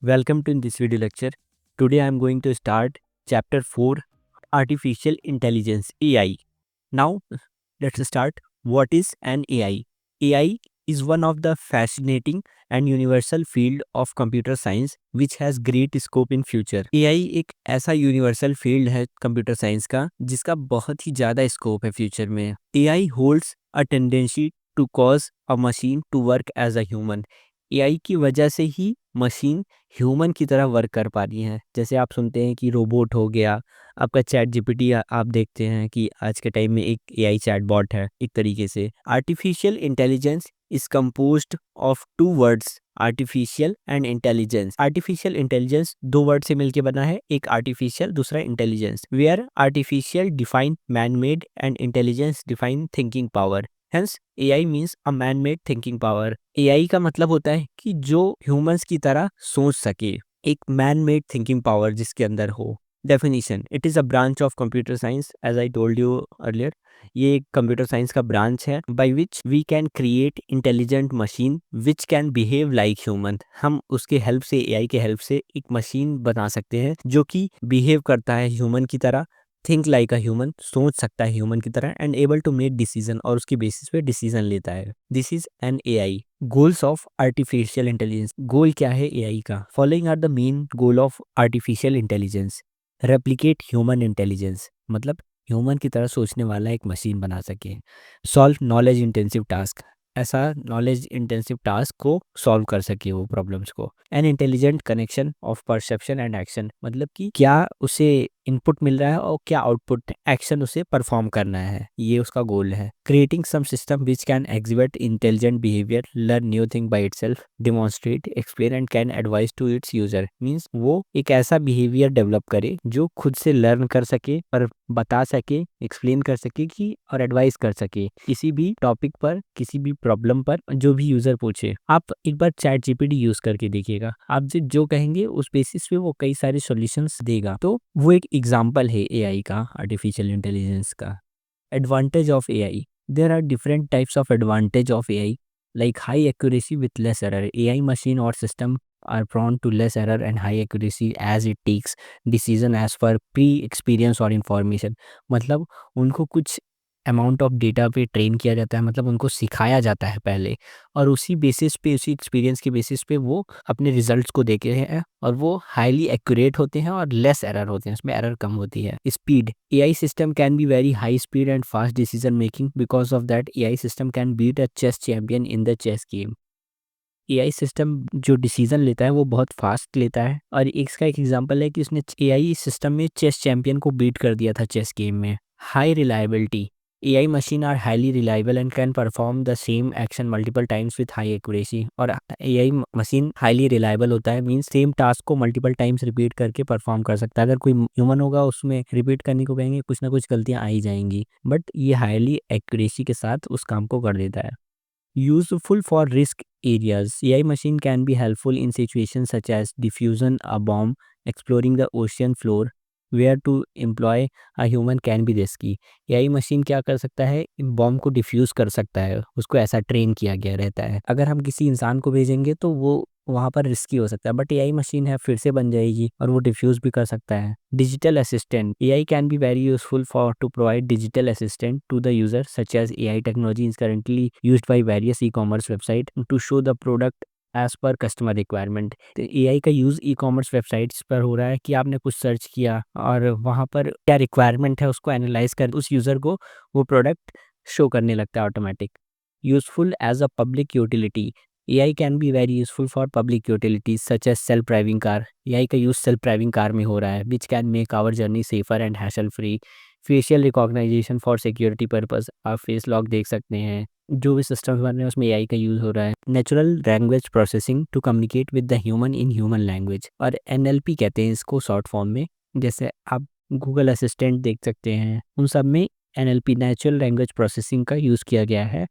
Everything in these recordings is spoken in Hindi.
Welcome to this video lecture. Today I am going to start chapter 4 Artificial Intelligence AI. Now let's start. What is an AI? AI is one of the fascinating and universal field of computer science which has great scope in future. AI एक ऐसा यूनिवर्सल फील्ड है कंप्यूटर साइंस का जिसका बहुत ही ज़्यादा स्कोप है फ्यूचर में. AI holds a tendency to cause a machine to work as a human. AI की वजह से ही मशीन ह्यूमन की तरह वर्क कर पा रही है. जैसे आप सुनते हैं कि रोबोट हो गया, आपका चैट जीपीटी आप देखते हैं कि आज के टाइम में एक एआई चैट बॉट है एक तरीके से. Artificial intelligence is composed of two words, artificial and intelligence. Artificial intelligence दो वर्ड से मिलकर बना है, एक आर्टिफिशियल दूसरा intelligence. Where artificial define man made and intelligence define thinking power. Hence AI means a man made thinking power. AI का मतलब होता है कि जो ह्यूमंस की तरह सोच सके, एक मैन मेड थिंकिंग पावर जिसके अंदर हो. Definition: it is a branch of computer science as I told you earlier. ये एक कंप्यूटर साइंस का ब्रांच है by which we can create intelligent machine which can behave like human. हम उसके हेल्प से, एआई के हेल्प से एक मशीन बना सकते हैं जो कि बिहेव करता है ह्यूमन की तरह, थिंक लाइक अ ह्यूमन, सोच सकता है ह्यूमन की तरह, and able to make decision, और उसकी बेसिस पे डिसीजन लेता है. This is an AI. Goals of artificial intelligence. Goal क्या है एआई का? Following are the main goal of artificial intelligence. Replicate human intelligence, मतलब ह्यूमन की तरह सोचने वाला एक मशीन बना सके. सॉल्व नॉलेज इंटेंसिव टास्क, ऐसा नॉलेज इंटेंसिव टास्क को सॉल्व कर सके वो प्रॉब्लम्स को. An intelligent connection of perception and action, मतलब कि क्या उसे इनपुट मिल रहा है और क्या आउटपुट एक्शन उसे परफॉर्म करना है, ये उसका गोल है. Creating some system which can exhibit intelligent behaviour, learn new thing by itself, demonstrate, explain and can advise to its user. Means वो एक ऐसा बिहेवियर डेवलप करे जो खुद से लर्न कर सके और बता सके, एक्सप्लेन कर सके कि और एडवाइस कर सके किसी भी टॉपिक पर, किसी भी प्रॉब्लम पर जो भी यूजर पूछे. आप एक बार चैट जीपीटी यूज करके देखिएगा, आप जो कहेंगे उस बेसिस पे वो कई सारे सॉल्यूशंस देगा. तो वो एक एग्जांपल है एआई का, आर्टिफिशियल इंटेलिजेंस का. Advantage of AI. There are different types of advantage of AI like high accuracy with less error. AI machine or system are prone to less error and high accuracy as it takes decision as per pre-experience or information. मतलब उनको कुछ अमाउंट ऑफ डेटा पे ट्रेन किया जाता है, मतलब उनको सिखाया जाता है पहले, और उसी बेसिस पे, उसी एक्सपीरियंस के बेसिस पे वो अपने रिजल्ट्स को देते हैं और वो हाईली एक्यूरेट होते हैं और लेस एरर होते हैं, उसमें एरर कम होती है. Speed. AI system can be very high speed and fast decision making. Because of that AI system can beat a chess champion in the chess game. AI system जो डिसीजन लेता है वो बहुत फास्ट लेता है, और इसका एक एग्जांपल है कि उसने एआई सिस्टम में चेस चैंपियन को बीट कर दिया था चेस गेम में. High reliability. AI machine are highly reliable and can perform the same action multiple times with high accuracy. और एआई मशीन हाईली रिलायबल होता है, मीन्स सेम टास्क को मल्टीपल टाइम्स रिपीट करके परफॉर्म कर सकता है. अगर कोई ह्यूमन होगा उसमें रिपीट करने को कहेंगे, कुछ ना कुछ गलतियां आ ही जाएंगी, बट ये हाईली एक्यूरेसी के साथ उस काम को कर देता है. Useful for risk areas. AI machine can be helpful in situations such as diffusing a bomb, exploring the ocean floor, where to employ a human can be risky. AI machine क्या कर सकता है? बॉम्ब को डिफ्यूज़ कर सकता है, उसको ऐसा ट्रेन किया गया रहता है. अगर हम किसी इंसान को भेजेंगे तो वो वहाँ पर रिस्की हो सकता है, बट एआई मशीन है, फिर से बन जाएगी और वो डिफ्यूज़ भी कर सकता है. Digital assistant. AI can be very useful for to provide digital assistant to the user, such as AI technology is currently used by various e-commerce website to show the product as per customer requirement. तो एआई का यूज़ ई कॉमर्स वेबसाइट्स पर हो रहा है कि आपने कुछ सर्च किया और वहाँ पर क्या रिक्वायरमेंट है उसको एनालाइज कर उस यूज़र को वो प्रोडक्ट शो करने लगता है automatic. Useful as a public utility. AI can be very useful for public utilities such as self driving car. AI का यूज़ सेल्फ ड्राइविंग कार में हो रहा है, which can make our journey safer and hassle free. Facial recognition for security purpose. आप फेस लॉक देख सकते हैं. जो भी सिस्टम्स बन रहे हैं उसमें एआई का यूज़ हो रहा है. Natural language processing to communicate with the human in human language, और एनएलपी कहते हैं इसको शॉर्ट फॉर्म में. जैसे आप गूगल असिस्टेंट देख सकते हैं, उन सब में एनएलपी, नेचुरल लैंग्वेज प्रोसेसिंग का यूज़ किया गया है.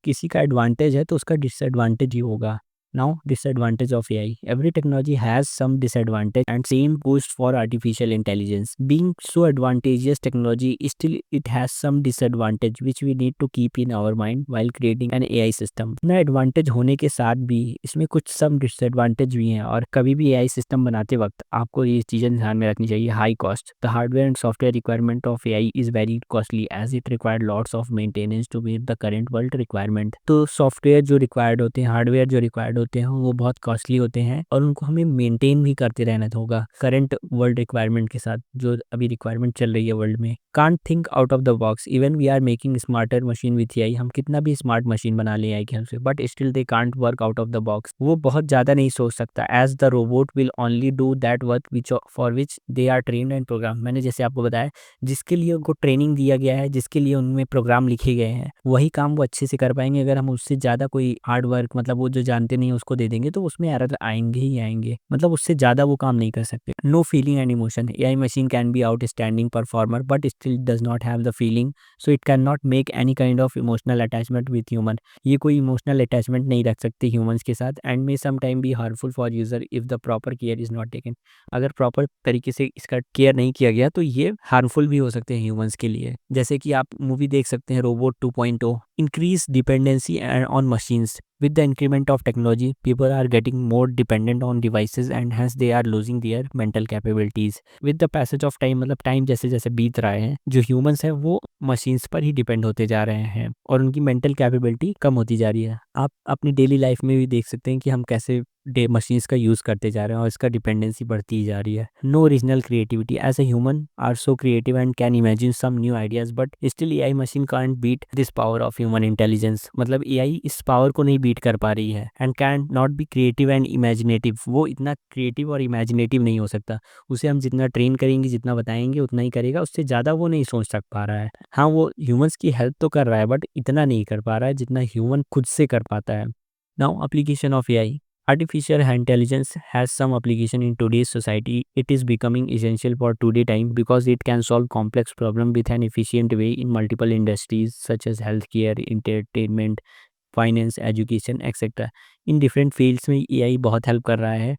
किसी का एडवांटेज है तो उसका डिसएडवांटेज ही होगा. Now, disadvantage of AI. Every technology has some disadvantage, and same goes for artificial intelligence. Being so advantageous technology, still it has some disadvantage which we need to keep in our mind while creating an AI system. ना एडवांटेज होने के साथ भी इसमें कुछ सम डिसएडवांटेज भी हैं, और कभी भी AI सिस्टम बनाते वक्त आपको ये चीज़ें ध्यान में रखनी चाहिए. High cost. The hardware and software requirement of AI is very costly as it required lots of maintenance to meet the current world requirement. तो सॉफ्टवेयर जो रिक्वायर्ड होते हैं, हार्डवेयर जो रिक्वायर्ड होते हैं, वो बहुत कॉस्टली होते हैं और उनको हमें मेंटेन भी करते रहना होगा करंट वर्ल्ड रिक्वायरमेंट के साथ, जो अभी रिक्वायरमेंट चल रही है वर्ल्ड में. Can't think out of the box. Even we are making smarter machine with AI. हम कितना भी स्मार्ट मशीन बना ले AI के हेल्प से, but still they can't work out of the box. वो बहुत ज़्यादा नहीं सोच सकता, as the robot will only do that work which for which they are trained and program. मैंने जैसे आपको बताया, जिसके लिए उनको ट्रेनिंग दिया गया है, जिसके लिए उनमें प्रोग्राम लिखे गए हैं, वही काम वो अच्छे से कर पाएंगे. अगर हम उससे ज़्यादा कोई हार्ड वर्क, मतलब वो जो जानते नहीं है उसको दे देंगे, तो उसमें एरर आएंगे ही आएंगे. मतलब उससे ज़्यादा वो काम नहीं कर सकते. No feeling and emotion. AI machine can be outstanding performer but still does not have the feeling, so it can not make any kind of emotional attachment with human. ये कोई इमोशनल अटैचमेंट नहीं रख सकते ह्यूमंस के साथ, and may some time be harmful for user if the proper care is not taken. अगर प्रॉपर तरीके से इसका केयर नहीं किया गया तो ये हार्मफुल भी हो सकते हैं ह्यूमंस के लिए. जैसे कि आप मूवी देख सकते हैं robot 2.0. Increase dependency on machines. With the increment of technology, people are getting more dependent on devices and hence they are losing their mental capabilities. With the passage of time, मतलब टाइम जैसे जैसे बीत रहा है, जो ह्यूमंस हैं वो मशीन्स पर ही डिपेंड होते जा रहे हैं और उनकी मेंटल कैपेबिलिटी कम होती जा रही है. आप अपनी डेली लाइफ में भी देख सकते हैं कि हम कैसे मशीन्स का यूज़ करते जा रहे हैं और इसका डिपेंडेंसी बढ़ती ही जा रही है. No original creativity. As a human are so creative and can imagine some new ideas, but still AI machine can't beat this power of human intelligence. मतलब AI इस पावर को नहीं बीट कर पा रही है. And can not be creative and imaginative. वो इतना क्रिएटिव और इमेजिनेटिव नहीं हो सकता. उसे हम जितना ट्रेन करेंगे, जितना बताएंगे उतना ही करेगा, उससे ज़्यादा वो नहीं सोच सक पा रहा है. हाँ, वो ह्यूमंस की हेल्प तो कर रहा है बट इतना नहीं कर पा रहा है जितना ह्यूमन खुद से कर पाता है. Now application of AI. Artificial intelligence has some application in today's society. It is becoming essential for today time because it can solve complex problem with an efficient way in multiple industries such as healthcare, entertainment, finance, education, etc. In different fields में AI बहुत हेल्प कर रहा है.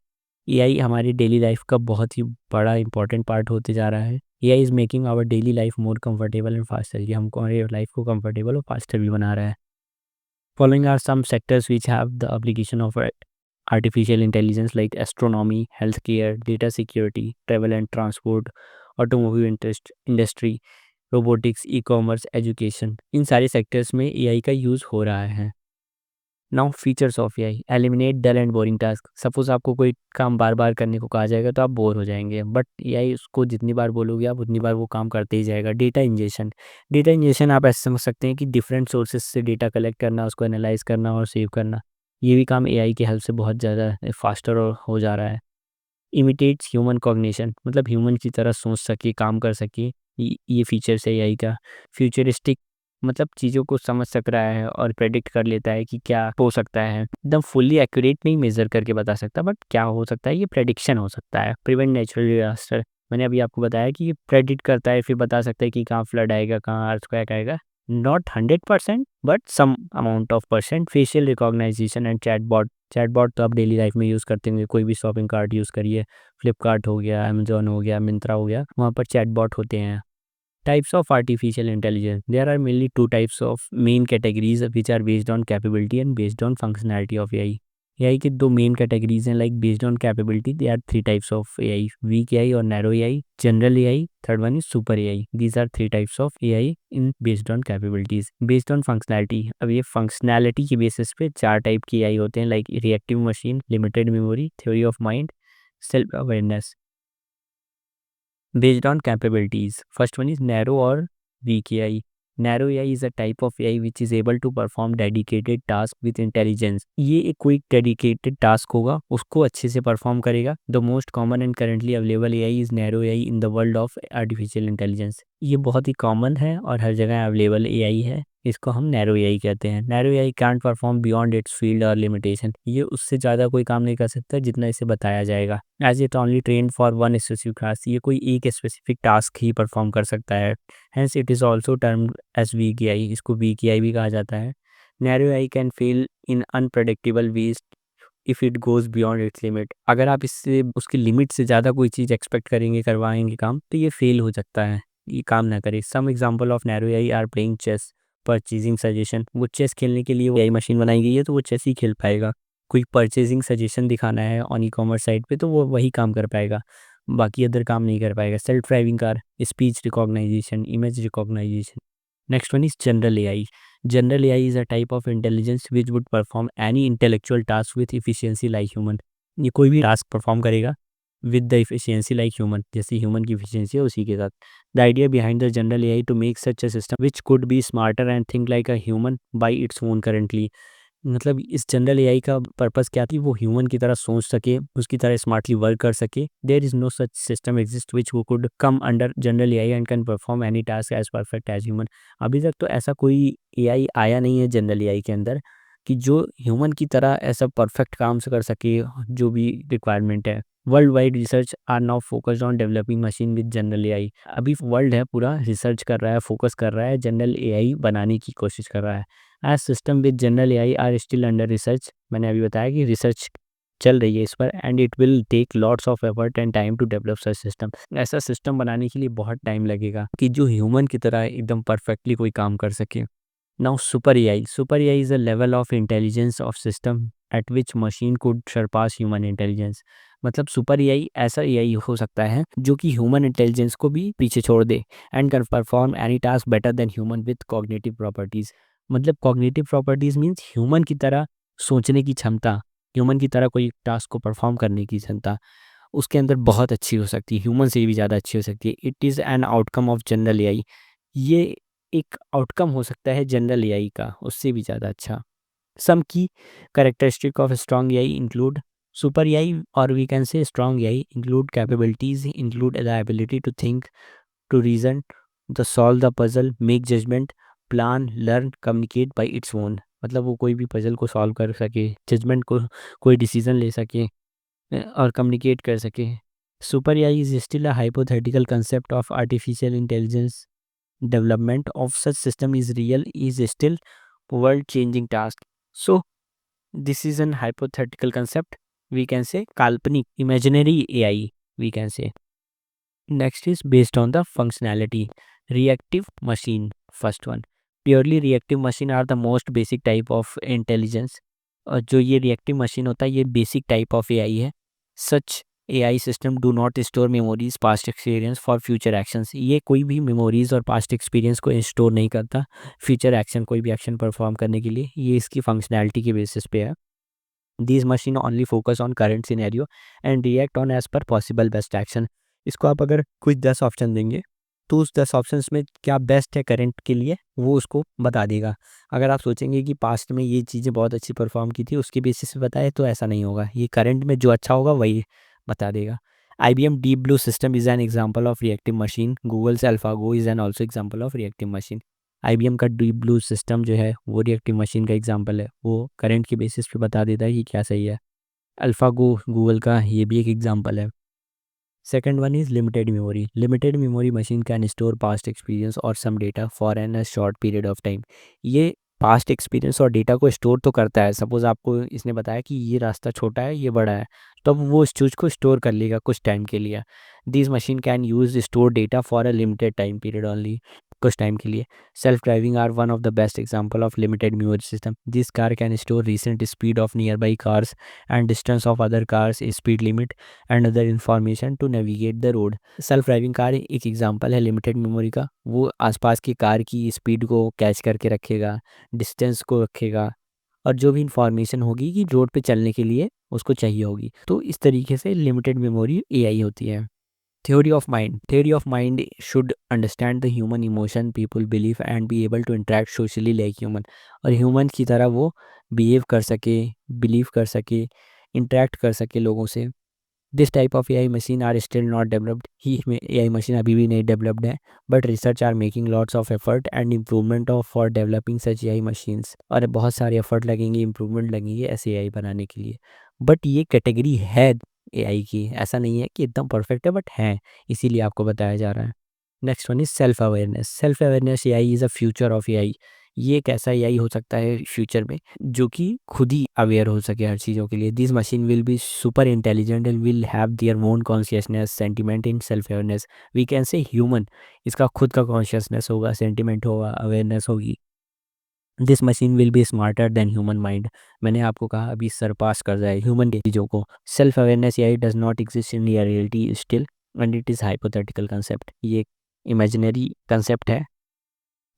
AI हमारी डेली लाइफ का बहुत ही बड़ा इंपॉर्टेंट पार्ट होते जा रहा है. AI is making our daily life more comfortable and faster. ये हमको हमारी लाइफ को कंफर्टेबल और फास्टर भी बना रहा है. Following are some sectors which have the application of artificial intelligence like astronomy, healthcare, data security, travel and transport, automobile industry, robotics, e-commerce, education. इन सारे सेक्टर्स में AI का यूज़ हो रहा है. Now features of AI. Eliminate dull and boring task. Suppose आपको कोई काम बार बार करने को कहा जाएगा तो आप बोर हो जाएंगे, बट AI उसको जितनी बार बोलोगे आप उतनी बार वो काम करते ही जाएगा. Data ingestion. डेटा इंजेशन आप ऐसे समझ सकते हैं कि डिफरेंट सोर्सेज से डेटा कलेक्ट करना, उसको एनालाइज करना और सेव करना. ये भी काम AI की हेल्प से बहुत ज़्यादा फास्टर हो जा रहा है. Imitates human cognition. मतलब ह्यूमन की तरह सोच सके, काम कर सके. ये फीचर्स है AI का. फ्यूचरिस्टिक. मतलब चीज़ों को समझ सक रहा है और प्रेडिक्ट कर लेता है कि क्या हो सकता है. एकदम फुल्ली एक्यूरेट नहीं मेजर करके बता सकता, बट क्या हो सकता है ये प्रेडिक्शन हो सकता है. Prevent natural disaster. मैंने अभी आपको बताया कि ये प्रेडिक्ट करता है, फिर बता सकता है कि कहाँ फ्लड आएगा, कहाँ अर्थक्वेक आएगा. Not 100% but some amount of percent. Facial recognition and chatbot. Chatbot तो आप डेली लाइफ में यूज़ करते होंगे. कोई भी शॉपिंग कार्ट यूज़ करिए, फ्लिपकार्ट हो गया, अमेजोन हो गया, मिंत्रा हो गया, वहाँ पर चैटबॉट होते हैं. Types of artificial intelligence. There are mainly two types of main categories which are based on capability and based on functionality of AI. AI की दो मेन कैटेगरीज हैं like based on capability. They are three types of AI. Weak AI और narrow AI. General AI. Third one is super AI. These are three types of AI in based on capabilities. Based on functionality. अब ये फंक्शनैलिटी की बेसिस पे चार टाइप की AI होते हैं like reactive machine, limited memory, theory of mind, self awareness. Based on capabilities. First one is narrow or weak AI. Narrow AI is a type of AI which is able to perform dedicated task with intelligence. ये एक कोई dedicated task होगा, उसको अच्छे से perform करेगा. The most common and currently available AI is narrow AI in the world of artificial intelligence. ये बहुत ही common है और हर जगह available AI है. इसको हम नैरो AI कहते हैं. Narrow AI can't perform beyond its field or limitation. ये उससे ज़्यादा कोई काम नहीं कर सकता जितना इसे बताया जाएगा. As it only train for one specific task. ये कोई एक स्पेसिफिक टास्क ही परफॉर्म कर सकता है. Hence it is also termed as weak AI. इसको वीक AI भी कहा जाता है. Narrow AI can fail in unpredictable ways if it goes beyond its limit. अगर आप इससे उसकी लिमिट से ज़्यादा कोई चीज़ एक्सपेक्ट करेंगे, करवाएँगे काम, तो ये फ़ेल हो सकता है, ये काम ना करे। Some example of narrow AI are playing chess, purchasing suggestion. वो चेस खेलने के लिए वो एआई मशीन बनाई गई है, तो वो चेस ही खेल पाएगा। कोई परचेज़िंग सजेशन दिखाना है ऑन ई-कॉमर्स साइट पे, तो वो वही काम कर पाएगा, बाकी अदर काम नहीं कर पाएगा। Self driving car, speech recognition, image recognition. Next one is general AI. General AI is a type of intelligence which would perform any intellectual task with efficiency like human. ये कोई भी टास्क परफॉर्म करेगा with the efficiency like human, जैसी ह्यूमन की इफिशियंसी है उसी के साथ। The idea behind the general AI to make such a system which could be smarter and think like a human by its own currently. मतलब इस जनरल एआई का पर्पस क्या थी, वो ह्यूमन की तरह सोच सके, उसकी तरह स्मार्टली वर्क कर सके। There is no such system exist which वो could come under general AI and can perform any task as perfect as human. अभी तक तो ऐसा कोई एआई आया नहीं है जनरल एआई के अंदर कि जो ह्यूमन की तरह ऐसा परफेक्ट काम से कर सके जो भी रिक्वायरमेंट है। World wide research are now focused on developing machine with general AI. अभी वर्ल्ड है पूरा रिसर्च कर रहा है, फोकस कर रहा है, जनरल एआई बनाने की कोशिश कर रहा है। As system with general AI are still under research. मैंने अभी बताया कि रिसर्च चल रही है इस पर, and it will take lots of effort and time to develop such system. ऐसा सिस्टम बनाने के लिए बहुत टाइम लगेगा कि जो ह्यूमन की तरह एकदम परफेक्टली कोई काम कर सके। Now super AI. Super AI is a level of intelligence of system at which machine could surpass human intelligence. मतलब सुपर एआई ऐसा एआई हो सकता है जो कि ह्यूमन इंटेलिजेंस को भी पीछे छोड़ दे, and can perform any task better than human with cognitive properties. मतलब कॉग्निटिव प्रॉपर्टीज मीन्स ह्यूमन की तरह सोचने की क्षमता, ह्यूमन की तरह कोई टास्क को परफॉर्म करने की क्षमता उसके अंदर बहुत अच्छी हो सकती है, ह्यूमन से भी ज़्यादा अच्छी हो सकती है। It is an outcome of general AI. ये एक आउटकम हो सकता है जनरल एआई का, उससे भी ज़्यादा अच्छा। Some key characteristic of strong AI include super AI, और we can say strong AI include capabilities, include the ability to think, to reason, to solve the puzzle, make judgment, plan, learn, communicate by its own। मतलब वो कोई भी पजल को सॉल्व कर सके, जजमेंट को कोई डिसीजन ले सके, और कम्युनिकेट कर सके। Super AI is still a hypothetical concept of artificial intelligence. Development of such system is real is still world changing task. So this is an hypothetical concept, we can say काल्पनिक imaginary AI we can say. Next is based on the functionality. Reactive machine, first one. Purely reactive machine are the most basic type of intelligence। और जो ये reactive machine होता है ये basic type of AI है। Such AI system do not store memories, past experience for future actions। ये कोई भी memories और past experience को store नहीं करता future action, कोई भी action perform करने के लिए। ये इसकी functionality के basis पे है। These machine only focus on current scenario and react on as per possible best action। इसको आप अगर कुछ 10 ऑप्शन देंगे तो उस 10 ऑप्शंस में क्या बेस्ट है करंट के लिए वो उसको बता देगा। अगर आप सोचेंगे कि पास्ट में ये चीज़ें बहुत अच्छी परफॉर्म की थी उसके बेसिस पे बताए, तो ऐसा नहीं होगा, ये करंट में जो अच्छा होगा वही बता देगा। IBM deep blue system is an example of reactive machine. Google's AlphaGo is an also example of reactive machine. IBM का डीप ब्लू सिस्टम जो है वो रिएक्टिव मशीन का एग्जाम्पल है, वो करंट के बेसिस पे बता देता है कि क्या सही है। अल्फागो गूगल का ये भी एक एग्जाम्पल है। Second one is limited memory. Limited memory machine can store past experience or some data for a short period of time। ये पास्ट एक्सपीरियंस और डेटा को स्टोर तो करता है। सपोज आपको इसने बताया कि ये रास्ता छोटा है, ये बड़ा है, तो अब वो उस चीज़ को स्टोर कर लेगा कुछ टाइम के लिए। This machine can use store data for a limited time period only, कुछ टाइम के लिए। Self driving are one of the best example of limited memory system. This car can store recent speed of nearby cars and distance of other cars, speed limit and other information to navigate the road. Self driving car एक एग्जांपल है लिमिटेड मेमोरी का। वो आसपास की कार की स्पीड को कैच करके रखेगा, डिस्टेंस को रखेगा, और जो भी इंफॉर्मेशन होगी कि रोड पे चलने के लिए उसको चाहिए होगी। तो इस तरीके से लिमिटेड मेमोरी एआई होती है। Theory of mind. Theory of mind should understand the human emotion, people believe and be able to interact socially like human. और ह्यूमन की तरह वो बिहेव कर सके, बिलीव कर सके, इंटरेक्ट कर सके लोगों से। This type of AI machine are still not developed. ही एआई मशीन अभी भी नहीं डेवलप्ड है, but research are making lots of effort and improvement of for developing such AI machines. और बहुत सारे एफर्ट लगेंगे, इम्प्रूवमेंट लगेंगे ऐसे एआई बनाने के लिए। बट ये कैटेगरी है एआई की, ऐसा नहीं है कि एकदम परफेक्ट है, बट है, इसीलिए आपको बताया जा रहा है। Next one is self awareness. Self awareness AI is a future of AI. ये एक ऐसा एआई हो सकता है फ्यूचर में जो कि खुद ही अवेयर हो सके हर चीज़ों के लिए। This machine will be super intelligent and will have their own consciousness, sentiment in self awareness. We can say human, इसका खुद का कॉन्शियसनेस होगा, सेंटिमेंट होगा, अवेयरनेस होगी। This machine will be smarter than human mind. मैंने आपको कहा अभी सरपास कर जाए ह्यूमन के चीज़ों को। Self awareness AI does not exist in reality still and it is hypothetical concept. ये इमेजिनरी कंसेप्ट है।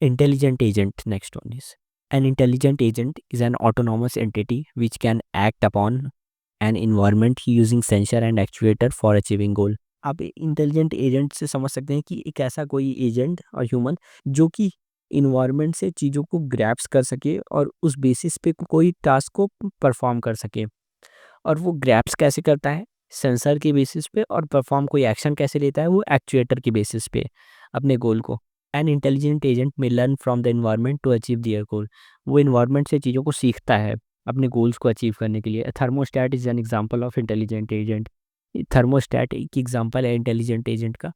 Intelligent agent, next one is an intelligent agent is an autonomous entity which can act upon an environment using sensor and actuator for achieving goal। आप इंटेलिजेंट एजेंट से समझ सकते हैं कि एक ऐसा कोई एजेंट और ह्यूमन जो कि इन्वायरमेंट से चीज़ों को ग्रैप्स कर सके और उस बेसिस पे कोई टास्क को परफॉर्म कर सके। और वो ग्रैप्स कैसे करता है? सेंसर के बेसिस पे। और परफॉर्म कोई एक्शन कैसे लेता है? वो एक्चुएटर के बेसिस पे अपने गोल को। एन इंटेलिजेंट एजेंट में learn from the environment to achieve their goal. वो इन्वायरमेंट से चीज़ों को सीखता है अपने गोल्स को अचीव करने के लिए। Thermostat is an example of intelligent agent. Thermostat एक एग्जाम्पल है इंटेलिजेंट एजेंट का।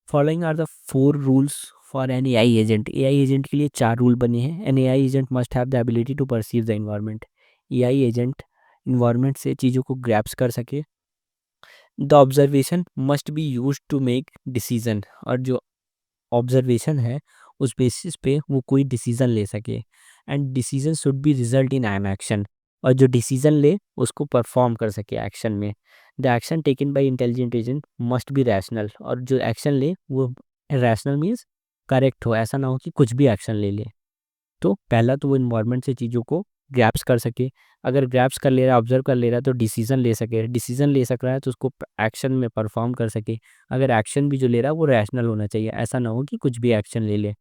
Following are the 4 rules for an AI agent. AI agent के लिए 4 रूल बने हैं। An AI agent must have the ability to perceive the environment. AI agent environment से चीज़ों को ग्रैप्स कर सके। The observation must be use to make decision. और जो ऑब्जर्वेशन है उस बेसिस पे वो कोई डिसीजन ले सके। And decision should be result in an action. और जो डिसीजन ले उसको परफॉर्म कर सके एक्शन में। The action taken by intelligent agent must be rational. और जो एक्शन ले वो रैशनल मीन्स करेक्ट हो। ऐसा ना हो कि कुछ भी एक्शन ले ले। तो पहला तो वो इन्वायरमेंट से चीज़ों को ग्रैप्स कर सके। अगर ग्रैप्स कर ले रहा है, ऑब्जर्व कर ले रहा है, तो डिसीजन ले सके। डिसीजन ले सक रहा है तो उसको एक्शन में परफॉर्म कर सके। अगर एक्शन भी जो ले रहा है वो रैशनल होना चाहिए। ऐसा ना हो कि कुछ भी एक्शन ले ले।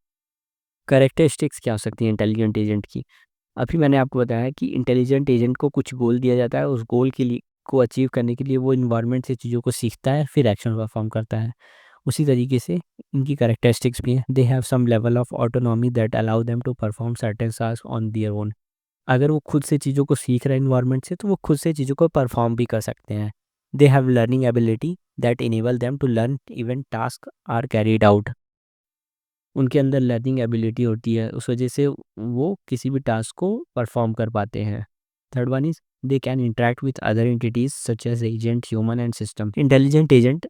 कैरेक्टरिस्टिक्स क्या हो सकती है इंटेलिजेंट एजेंट की? अभी मैंने आपको बताया कि इंटेलिजेंट एजेंट को कुछ गोल दिया जाता है। उस गोल के लिए को अचीव करने के लिए वो इन्वायरमेंट से चीज़ों को सीखता है, फिर एक्शन परफॉर्म करता है। उसी तरीके से इनकी कैरेक्टरिस्टिक्स भी हैं। They have some level of autonomy that allow them to perform certain task on their own. अगर वो खुद से चीज़ों को सीख रहे हैं इन्वायरमेंट से, तो वो खुद से चीज़ों को परफॉर्म भी कर सकते हैं। They have learning ability that enable them to learn even task are carried out. उनके अंदर लर्निंग एबिलिटी होती है, उस वजह से वो किसी भी टास्क को परफॉर्म कर पाते हैं। Third one is they can interact with other entities such as agent, human and system. Intelligent agent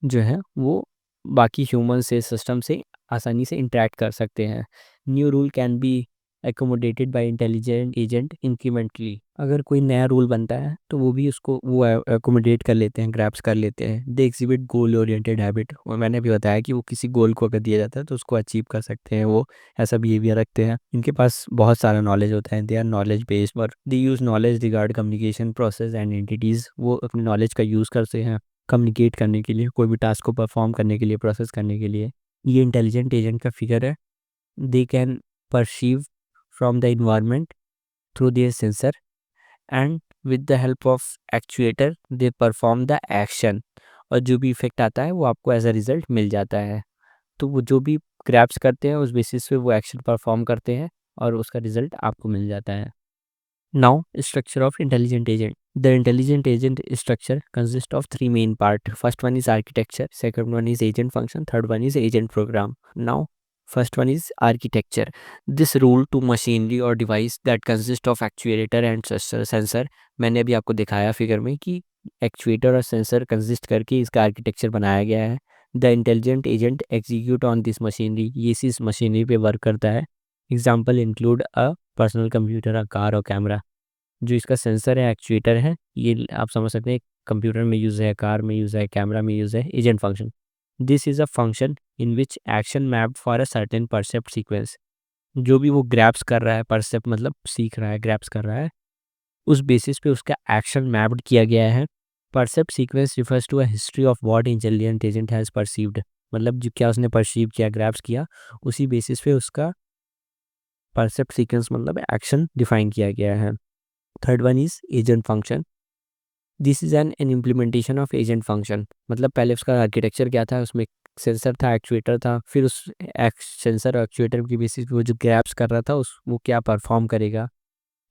जो है वो बाकी ह्यूमन से, सिस्टम से आसानी से इंटरेक्ट कर सकते हैं। New rule can be accommodated by intelligent agent incrementally. अगर कोई नया रूल बनता है तो वो भी उसको वो एकोमोडेट कर लेते हैं, ग्रैप्स कर लेते हैं। They exhibit goal oriented habit. और मैंने भी बताया कि वो किसी गोल को अगर दिया जाता है तो उसको अचीव कर सकते हैं। वो ऐसा बिहेवियर रखते हैं। इनके पास बहुत सारा नॉलेज होता है। दे आर नॉलेज बेस्ड और they use knowledge regard communication process and entities. वो अपने नॉलेज का यूज़ करते हैं कम्युनिकेट करने के लिए, कोई भी टास्क को परफॉर्म करने के लिए, प्रोसेस करने के लिए। ये इंटेलिजेंट एजेंट का फिगर है। They can perceive from the environment through their sensor and with the help of actuator they perform the action। और जो भी इफेक्ट आता है वो आपको एज अ रिजल्ट मिल जाता है। तो वो जो भी ग्रैप्स करते हैं उस बेसिस पे वो एक्शन परफॉर्म करते हैं और उसका रिजल्ट आपको मिल जाता है। Now structure of intelligent agent. The intelligent agent structure consist of 3 main part. First one is architecture, second one is agent function, third one is agent program। Now first one is architecture। This rule to machinery or device that consist of actuator and sensor। मैंने अभी आपको दिखाया फिगर में कि एक्चुएटर और सेंसर कंसिस्ट करके इसका आर्किटेक्चर बनाया गया है। The intelligent agent execute on this machinery. ये इस मशीनरी पे वर्क करता है। Example include a personal computer, a car और कैमरा। जो इसका सेंसर है, एक्चुएटर है, ये आप समझ सकते हैं कंप्यूटर में यूज़ है, कार में यूज़ है, कैमरा में यूज़ है। Agent function, this is a function in which action map for a certain percept sequence. जो भी वो ग्रैप्स कर रहा है, परसेप्ट मतलब सीख रहा है, ग्रैप्स कर रहा है, उस बेसिस पे उसका एक्शन मैप्ड किया गया है। Percept sequence refers to a history of what intelligent agent has perceived. मतलब जो क्या उसने परसीव किया, ग्रैप्स किया, उसी बेसिस पे उसका परसेप्ट सीक्वेंस मतलब एक्शन डिफाइन किया गया है। Third one is agent function. This is N implementation of agent function. मतलब पहले उसका आर्किटेक्चर क्या था, उसमें सेंसर था, एक्चुएटर था, फिर उस सेंसर और एक्चुएटर की बेसिस पे वो जो ग्रैप्स कर रहा था उस वो क्या परफॉर्म करेगा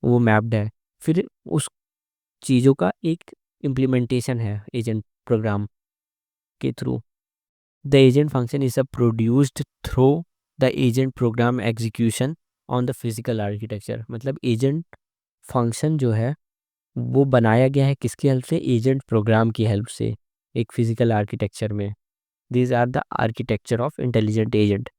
वो मैप्ड है। फिर उस चीज़ों का एक इम्प्लीमेंटेशन है एजेंट प्रोग्राम के through. The agent function is a produced through the agent program execution. On the physical architecture, मतलब एजेंट फंक्शन जो है वो बनाया गया है किसकी हेल्प से, एजेंट प्रोग्राम की हेल्प से एक फिजिकल आर्किटेक्चर में. These are the architecture of intelligent agent.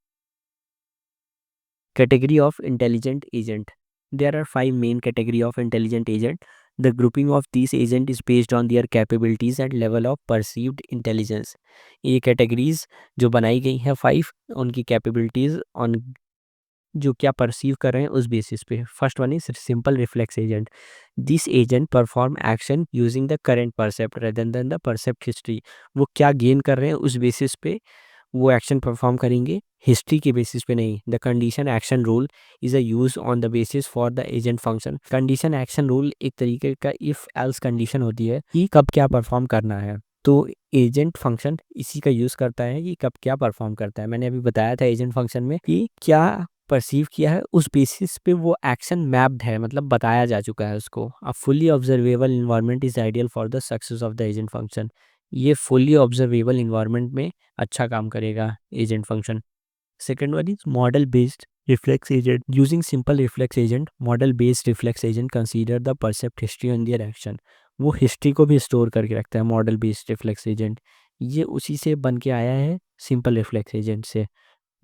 Category of intelligent agent. There are 5 main category of intelligent agent. The grouping of these agent is based on their capabilities and level of perceived intelligence. ये categories जो बनाई गई हैं 5, उनकी capabilities on जो क्या परसीव कर रहे हैं उस बेसिस पे. First one is simple reflex agent. This agent perform action using the current percept rather than the percept history. वो क्या गेन कर रहे हैं उस बेसिस पे वो एक्शन परफॉर्म करेंगे, हिस्ट्री के बेसिस पे नहीं. The condition action rule is a use on the basis for the agent function. Condition action rule एक तरीके का इफ एल्स कंडीशन होती है कि कब क्या परफॉर्म करना है. तो एजेंट फंक्शन इसी का यूज करता है कि कब क्या परफॉर्म करता है. मैंने अभी बताया था एजेंट फंक्शन में कि क्या परसीव किया है उस बेसिस पे वो एक्शन मैप्ड है, मतलब बताया जा चुका है उसको. A fully observable environment is ideal for the success of the agent function. ये फुल्ली ऑब्जर्वेबल इन्वायरमेंट में अच्छा काम करेगा agent function. Second one is model based reflex agent. Using simple reflex agent, model based reflex agent consider the percept history on their action. वो हिस्ट्री को भी स्टोर करके रखता है मॉडल बेस्ड रिफ्लेक्स एजेंट. ये उसी से बन के आया है सिंपल रिफ्लेक्स एजेंट से.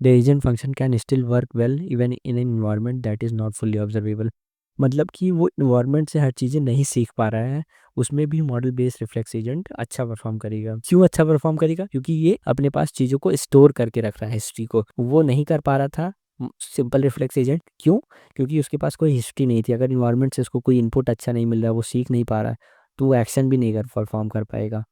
The agent function can still work well even in an environment that is not fully observable. मतलब कि वो इन्वायरमेंट से हर चीज़ें नहीं सीख पा रहा है, उसमें भी मॉडल बेस्ड रिफ्लेक्स एजेंट अच्छा परफॉर्म करेगा. क्यों अच्छा परफॉर्म करेगा? क्योंकि ये अपने पास चीज़ों को स्टोर करके रख रहा है हिस्ट्री को. वो नहीं कर पा रहा था सिंपल रिफ्लेक्स एजेंट. क्यों? क्योंकि उसके पास कोई हिस्ट्री नहीं थी. अगर इन्वायरमेंट से उसको कोई इनपुट अच्छा नहीं मिल रहा है, वो सीख नहीं पा रहा है, तो वो एक्शन भी नहीं कर परफॉर्म कर पाएगा,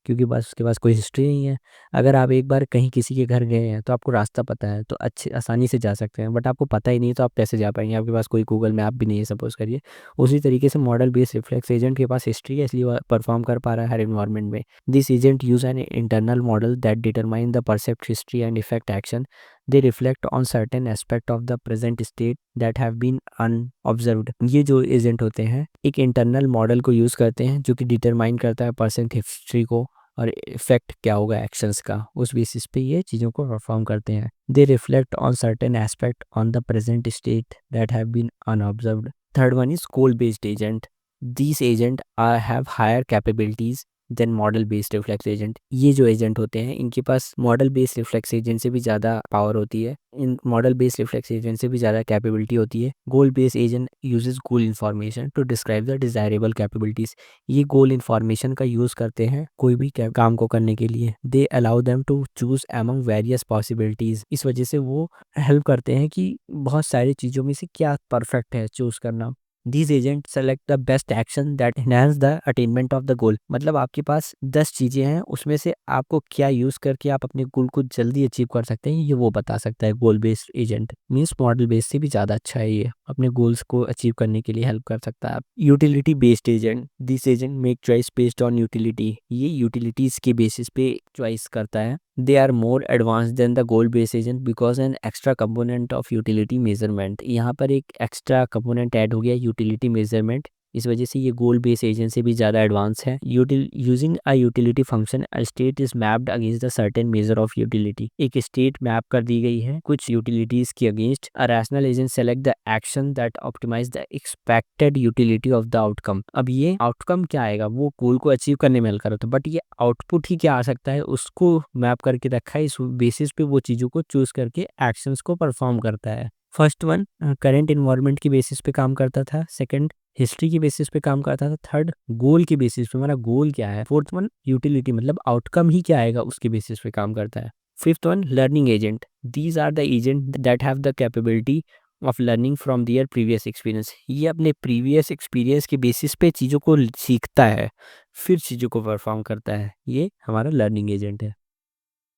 क्योंकि बस उसके पास कोई हिस्ट्री नहीं है. अगर आप एक बार कहीं किसी के घर गए हैं तो आपको रास्ता पता है तो अच्छे आसानी से जा सकते हैं, बट आपको पता ही नहीं है तो आप कैसे जा पाएंगे? आपके पास कोई गूगल मैप भी नहीं है सपोज करिए. उसी तरीके से मॉडल बेस्ड रिफ्लेक्स एजेंट के पास हिस्ट्री है, इसलिए वो परफॉर्म कर पा रहा है हर इन्वायरमेंट में. This agent use an internal model that determine the percept history and effect action. They reflect on certain aspect of the present state that have been unobserved. ये जो एजेंट होते हैं एक इंटरनल मॉडल को यूज़ करते हैं जो कि डिटरमाइन करता है परसेंट हिस्ट्री को और इफेक्ट क्या होगा एक्शंस का, उस बेसिस पे ये चीज़ों को परफॉर्म करते हैं. They reflect on certain aspect on the present state that have been unobserved. Third one is goal based agent. These agent are have higher capabilities than model based reflex agent. ये जो एजेंट होते हैं इनके पास मॉडल बेस्ड रिफ्लेक्स एजेंट से भी ज़्यादा पावर होती है, इन मॉडल बेस्ड रिफ्लेक्स एजेंट से भी ज़्यादा कैपेबिलिटी होती है. Goal based agent uses goal information to describe the desirable capabilities. ये गोल इन्फॉर्मेशन का यूज़ करते हैं कोई भी काम को करने के लिए. They allow them to choose among various possibilities. इस वजह से वो हेल्प करते हैं कि बहुत सारी चीज़ों में से क्या परफेक्ट है चूज करना. These agents select the best action that enhance the attainment of the goal. मतलब आपके पास 10 चीज़ें हैं, उसमें से आपको क्या यूज़ करके आप अपने गोल को जल्दी अचीव कर सकते हैं ये वो बता सकता है. Goal based agent means model based से भी ज़्यादा अच्छा है, ये अपने गोल्स को अचीव करने के लिए हेल्प कर सकता है. Utility based agent. This agent make choice based on utility. ये यूटिलिटीज़ के बेसिस पे चॉइस करता है. They are more advanced than the goal based agent because an extra component of utility measurement. यहाँ पर एक एक्स्ट्रा कंपोनेंट ऐड हो गया यूटिलिटी मेजरमेंट, इस वजह से ये गोल बेस एजेंट से भी ज़्यादा एडवांस है. Using a utility function a state is mapped against the certain measure of utility. एक स्टेट मैप कर दी गई है कुछ यूटिलिटीज के against. A rational agent select the action that optimize the expected utility of the outcome. अब ये आउटकम क्या आएगा वो गोल को अचीव करने में हेल्प कर रहा था, बट ये आउटपुट ही क्या आ सकता है उसको मैप करके रखा है. इस बेसिस पे वो चीज़ों को चूज करके एक्शंस को परफॉर्म करता है. फर्स्ट वन करंट इन्वायरमेंट की बेसिस पे काम करता था. सेकंड हिस्ट्री की बेसिस पे काम करता था. थर्ड गोल की बेसिस पे, हमारा गोल क्या है. फोर्थ वन यूटिलिटी मतलब आउटकम ही क्या आएगा उसके बेसिस पे काम करता है. Fifth one learning agent. These are the agent that have the capability of learning from their previous experience. ये अपने प्रीवियस एक्सपीरियंस के बेसिस पे चीज़ों को सीखता है फिर चीज़ों को परफॉर्म करता है. ये हमारा लर्निंग एजेंट है.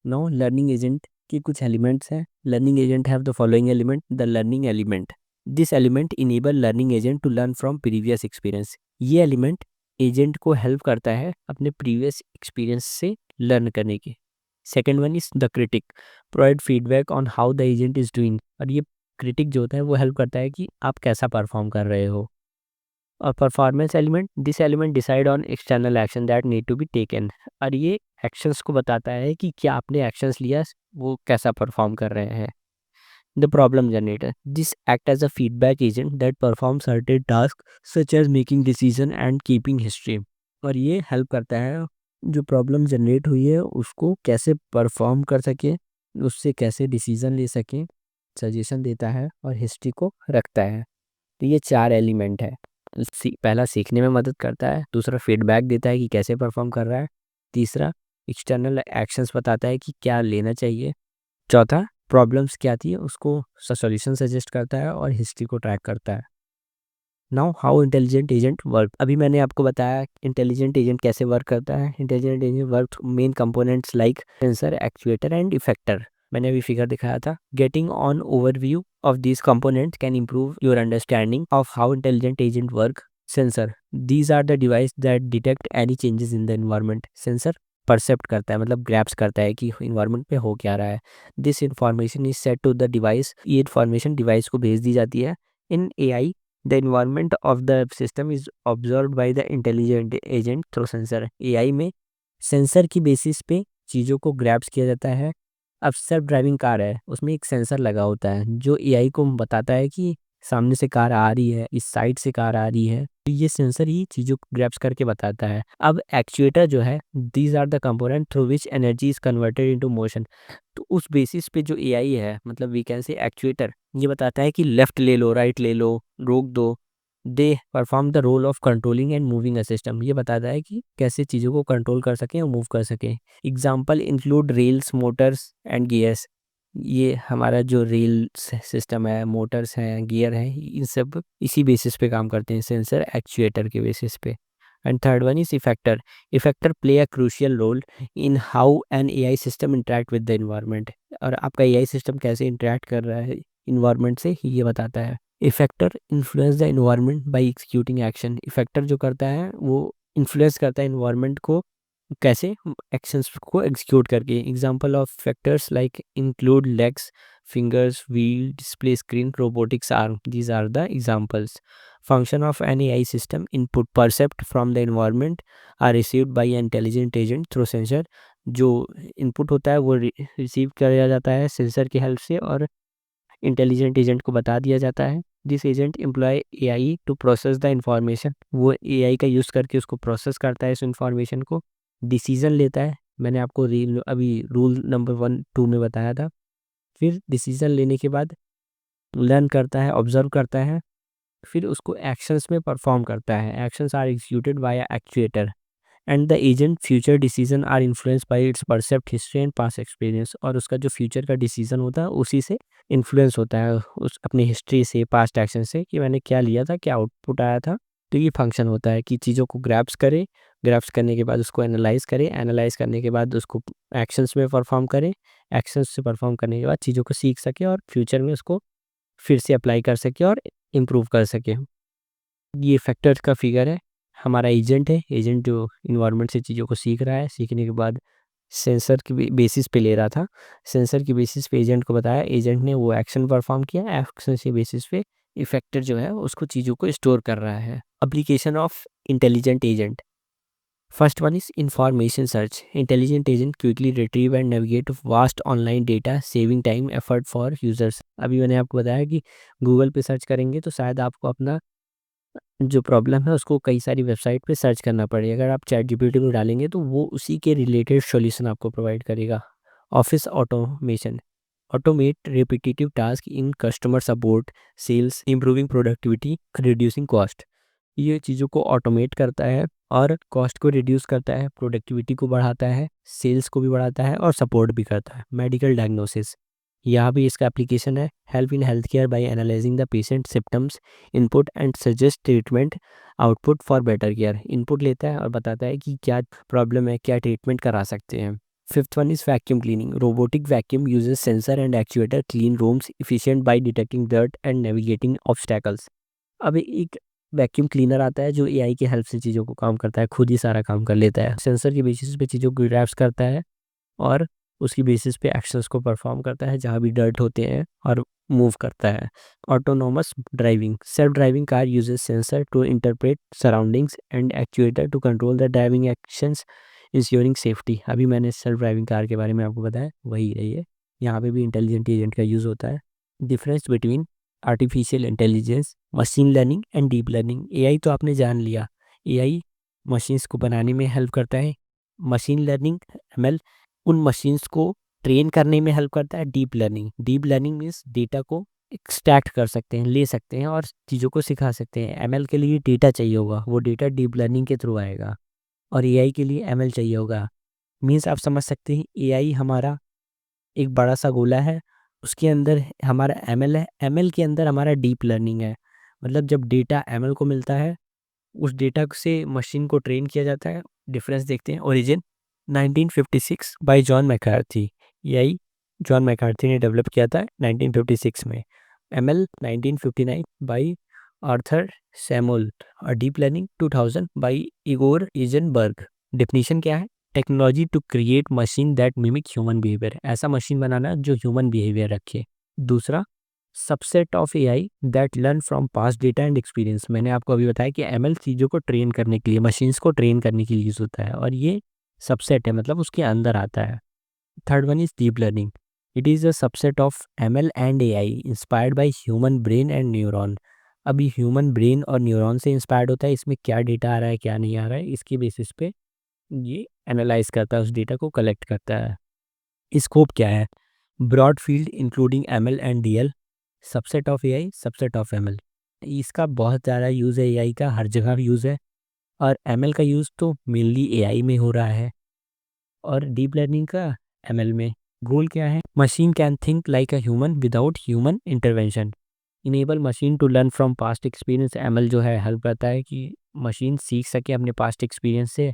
नो लर्निंग एजेंट के कुछ एलिमेंट्स हैं. Learning agent have the following element. The learning element. This element enable learning agent to learn from previous experience. ये एलिमेंट एजेंट को हेल्प करता है अपने प्रीवियस एक्सपीरियंस से लर्न करने की. Second one is the critic. Provide feedback on how the agent is doing. और ये क्रिटिक जो होता है वो हेल्प करता है कि आप कैसा परफॉर्म कर रहे हो. और performance element. This element decide on external action that need to be taken. और ये एक्शंस को बताता है कि क्या आपने एक्शंस लिया वो कैसा परफॉर्म कर रहे हैं. The problem generator. This act as a feedback agent that performs certain tasks such as making decision and keeping history. और ये हेल्प करता है जो प्रॉब्लम जनरेट हुई है उसको कैसे परफॉर्म कर सके, उससे कैसे डिसीजन ले सके, सजेशन देता है और हिस्ट्री को रखता है। तो ये 4 एलिमेंट है। पहला सीखने में मदद करता है, दूसरा फीडबैक देता है कि कैसे परफॉर्म कर रहा है, तीसरा एक्सटर्नल एक्शंस बताता है कि क्या लेना चाहिए, चौथा प्रॉब्लम्स क्या थी उसको सॉल्यूशन सजेस्ट करता है और हिस्ट्री को ट्रैक करता है। Now how intelligent agent work. अभी मैंने आपको बताया इंटेलिजेंट एजेंट कैसे वर्क करता है। Intelligent agent work main components like sensor, actuator and effector. मैंने अभी फिगर दिखाया था। Getting on overview of these components can improve your understanding of how intelligent agent work. Sensor, these are the device that detect any changes in the environment. Sensor परसेप्ट करता है, मतलब ग्रैप्स करता है कि इन्वायरमेंट पे हो क्या रहा है। This information is set to the device, ये इन्फॉर्मेशन डिवाइस को भेज दी जाती है। In AI the environment of the system is observe by the intelligent agent through sensor. AI में सेंसर की बेसिस पे चीज़ों को ग्रैप्स किया जाता है। अब सेल्फ ड्राइविंग कार है, उसमें एक सेंसर लगा होता है जो AI को बताता है कि सामने से कार आ रही है, इस साइड से कार आ रही है। तो ये सेंसर ही चीज़ों को ग्रैप्स करके बताता है। अब एक्चुएटर जो है, these are the component through which energy is converted into motion. तो उस बेसिस पे जो AI है, मतलब वी कैन से एक्चुएटर, ये बताता है कि लेफ्ट ले लो, राइट ले लो, रोक दो। They perform the role of controlling and moving a system. ये बताता है कि कैसे चीज़ों को कंट्रोल कर सकें और मूव कर सकें। Example include rails, motors and gears. ये हमारा जो रेल सिस्टम है, मोटर्स हैं, गियर हैं, इन सब इसी बेसिस पे काम करते हैं, सेंसर एक्चुएटर के बेसिस पे। And third one is effector. Effector play a crucial role in how an AI system interact with the environment. और आपका AI सिस्टम कैसे इंटरेक्ट कर रहा है इन्वायरमेंट से, ये बताता है। Effector influence the environment by executing action. Effector जो करता है वो इन्फ्लुएंस करता है इन्वायरमेंट को, कैसे, एक्शंस को एग्जीक्यूट करके। Example of factors like include legs, fingers, wheel, display screen, robotics arm. These are the examples. Function of an AI system input percept from the environment are received by intelligent agent through sensor. जो इनपुट होता है वो रिसीव किया जाता है सेंसर की हेल्प से और इंटेलिजेंट एजेंट को बता दिया जाता है। This agent employ AI to process the information. वो AI का यूज़ करके उसको प्रोसेस करता है इस इंफॉर्मेशन को, डिसीजन लेता है। मैंने आपको अभी रूल नंबर 1 2 में बताया था। फिर डिसीजन लेने के बाद लर्न करता है, ऑब्जर्व करता है, फिर उसको एक्शंस में परफॉर्म करता है। Actions are executed by actuator and the agent future decision are influence by its percept, history and past experience. और उसका जो फ्यूचर का डिसीजन होता है उसी से इन्फ्लुएंस होता है, उस अपनी हिस्ट्री से, पास्ट एक्शन से, कि मैंने क्या लिया था, क्या आउटपुट आया था। तो ये फंक्शन होता है कि चीज़ों को ग्रैप्स करे, ग्रैप्स करने के बाद उसको एनालाइज करे, एनालाइज करने के बाद उसको एक्शंस में परफॉर्म करे, एक्शंस से परफॉर्म करने के बाद चीज़ों को सीख सके और फ्यूचर में उसको फिर से अप्लाई कर सके और इम्प्रूव कर सके। ये फैक्टर्स का फिगर है। हमारा एजेंट है, एजेंट जो इन्वायरमेंट से चीज़ों को सीख रहा है, सीखने के बाद सेंसर की बेसिस पे ले रहा था, सेंसर की बेसिस पे एजेंट को बताया, एजेंट ने वो एक्शन परफॉर्म किया, एक्शन के बेसिस पे इफेक्टर जो है उसको चीज़ों को स्टोर कर रहा है। Application of intelligent agent. First one is information search. Intelligent agent quickly retrieve and navigate vast online data, saving time effort for users. अभी मैंने आपको बताया कि गूगल पे सर्च करेंगे तो शायद आपको अपना जो प्रॉब्लम है उसको कई सारी वेबसाइट पे सर्च करना पड़े। अगर आप चैट जीपीटी में डालेंगे तो वो उसी के रिलेटेड सॉल्यूशन आपको प्रोवाइड करेगा। Office automation, automate repetitive task in customer support, sales, improving productivity, reducing cost. ये चीज़ों को ऑटोमेट करता है और कॉस्ट को रिड्यूस करता है, प्रोडक्टिविटी को बढ़ाता है, सेल्स को भी बढ़ाता है और सपोर्ट भी करता है। मेडिकल डायग्नोसिस, यहाँ भी इसका एप्लीकेशन है। Help in health care by analysing the patient symptoms, input and suggest treatment output for better care. Input लेता है और बताता है कि क्या प्रॉब्लम है, क्या ट्रीटमेंट करा सकते हैं। Fifth one is vacuum cleaning. Robotic vacuum uses sensor and actuator clean rooms efficient by detecting dirt and navigating obstacles. अब एक वैक्यूम क्लीनर आता है जो AI की हेल्प से चीज़ों को काम करता है, खुद ही सारा काम कर लेता है, सेंसर की बेसिस पे चीज़ों को ग्रैप्स करता है और उसकी बेसिस पे एक्शंस को परफॉर्म करता है जहाँ भी डर्ट होते हैं और मूव करता है। Autonomous driving. Self driving car uses sensor to interpret surroundings and actuator to control the driving actions, ensuring safety. अभी मैंने सेल्फ ड्राइविंग कार के बारे में आपको बताया, वही है ये। यहाँ पे भी इंटेलिजेंट एजेंट का यूज़ होता है। Difference between artificial intelligence, machine learning and deep learning. AI तो आपने जान लिया, एआई मशीन्स को बनाने में हेल्प करता है। मशीन लर्निंग एमएल उन मशीन्स को ट्रेन करने में हेल्प करता है। डीप लर्निंग मीन्स डेटा को एक्सट्रैक्ट कर सकते हैं, ले सकते हैं और चीज़ों को सिखा सकते हैं। एमएल के लिए डेटा चाहिए होगा, वो डेटा डीप लर्निंग के थ्रू आएगा। और एआई के लिए एमएल चाहिए होगा। मीन्स आप समझ सकते हैं एआई हमारा एक बड़ा सा गोला है, उसके अंदर हमारा एमएल है, एमएल के अंदर हमारा डीप लर्निंग है। मतलब जब डेटा एमएल को मिलता है, उस डेटा से मशीन को ट्रेन किया जाता है। डिफरेंस देखते हैं। Origin 1956 by John McCarthy. यही जॉन मैकार्थी ने डेवलप किया था 1956 में। एमएल 1959 बाय आर्थर सैमुअल और deep learning 2000 by Igor Aizenberg. Definition क्या है? Technology to create machine that mimic human behavior. ऐसा मशीन बनाना जो ह्यूमन बिहेवियर रखे। दूसरा, subset of AI that learn from past data and experience. मैंने आपको अभी बताया कि एमएल चीज़ों को ट्रेन करने के लिए, मशीन्स को ट्रेन करने के लिए यूज़ होता है और ये सबसेट है, मतलब उसके अंदर आता है। Third one is deep learning. It is a subset of ML and AI inspired by human brain and neuron. अभी ह्यूमन ब्रेन और न्यूरॉन से इंस्पायर्ड होता है। इसमें क्या डेटा आ रहा है, क्या नहीं आ रहा है, इसकी बेसिस पे ये एनालाइज करता है, उस डेटा को कलेक्ट करता है। स्कोप क्या है? Broad field including ML and DL, subset of AI, subset of ML. इसका बहुत ज़्यादा यूज़ है, एआई का हर जगह यूज़ है। और एमएल का यूज़ तो मेनली एआई में हो रहा है और डीप लर्निंग का एमएल में। गोल क्या है? Machine can think like a human without human intervention. Enable machine to learn from past experience. ML जो है हेल्प करता है कि मशीन सीख सके अपने पास्ट एक्सपीरियंस से।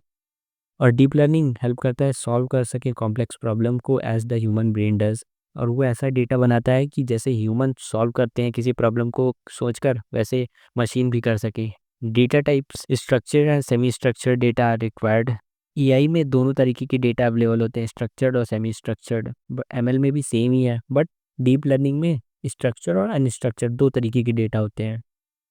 और डीप लर्निंग हेल्प करता है सॉल्व कर सके कॉम्प्लेक्स प्रॉब्लम को as the human brain does. और वो ऐसा डेटा बनाता है कि जैसे ह्यूमन सॉल्व करते हैं किसी प्रॉब्लम को सोचकर, वैसे मशीन भी कर सके। Data types structured and semi structured data are required. AI में दोनों तरीके के डेटा अवेलेबल होते हैं, स्ट्रक्चर्ड और सेमी स्ट्रक्चर्ड। एमएल में भी सेम ही है, बट डीप लर्निंग में स्ट्रक्चर और अनस्ट्रक्चर्ड दो तरीके के डेटा होते हैं।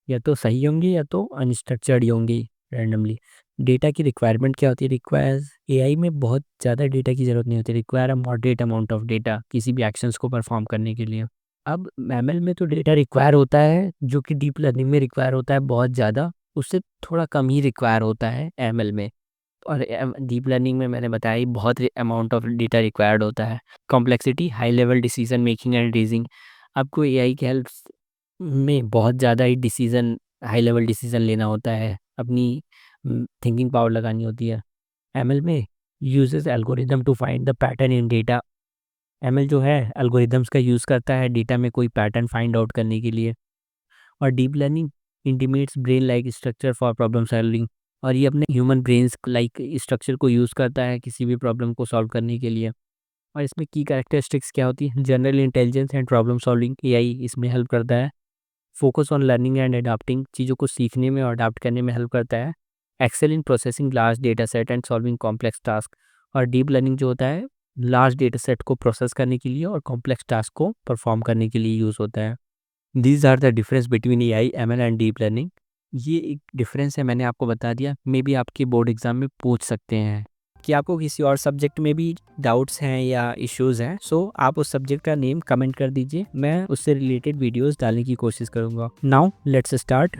या तो सही होंगे या तो अनस्ट्रक्चर्ड ही होंगे रैंडमली। डेटा की रिक्वायरमेंट क्या होती है? रिक्वायर्स एआई में बहुत ज़्यादा डेटा की ज़रूरत नहीं होती। Require a moderate amount of data किसी भी एक्शंस को परफॉर्म करने के लिए। अब एमएल में तो डेटा रिक्वायर होता है जो कि डीप लर्निंग में रिक्वायर होता है बहुत ज़्यादा, उससे थोड़ा कम ही रिक्वायर होता है एमएल में। और डीप लर्निंग में मैंने बताया ही बहुत अमाउंट ऑफ डेटा रिक्वायर्ड होता है। Complexity, high level decision making and reasoning. आपको एआई की हेल्प में बहुत ज़्यादा ही डिसीजन, हाई लेवल डिसीजन लेना होता है, अपनी थिंकिंग पावर लगानी होती है। एमएल में uses algorithm to find the pattern in data. ML जो है एल्गोरिदम्स का यूज़ करता है डेटा में कोई पैटर्न फाइंड आउट करने के लिए। और deep learning intimates brain like structure for problem solving. और ये अपने ह्यूमन ब्रेन्स लाइक स्ट्रक्चर को यूज़ करता है किसी भी प्रॉब्लम को सॉल्व करने के लिए। और इसमें की कैरेक्टरिस्टिक्स क्या होती है? General intelligence and problem solving. AI इसमें हेल्प करता है। Focus on learning and adopting, चीज़ों को सीखने में और अडॉप्ट करने में हेल्प करता है। Excel in processing large data set and solving complex task. और डीप लर्निंग जो होता है लार्ज डेटा सेट को प्रोसेस करने के लिए और कॉम्प्लेक्स टास्क को परफॉर्म करने के लिए यूज़ होता है। These are the difference between AI, ML and deep learning. ये एक डिफरेंस है, मैंने आपको बता दिया। मे बी आपके बोर्ड एग्जाम में पूछ सकते हैं कि आपको किसी और सब्जेक्ट में भी डाउट्स हैं या इश्यूज़ हैं, सो आप उस सब्जेक्ट का नेम कमेंट कर दीजिए, मैं उससे रिलेटेड वीडियोस डालने की कोशिश करूँगा। Now let's start.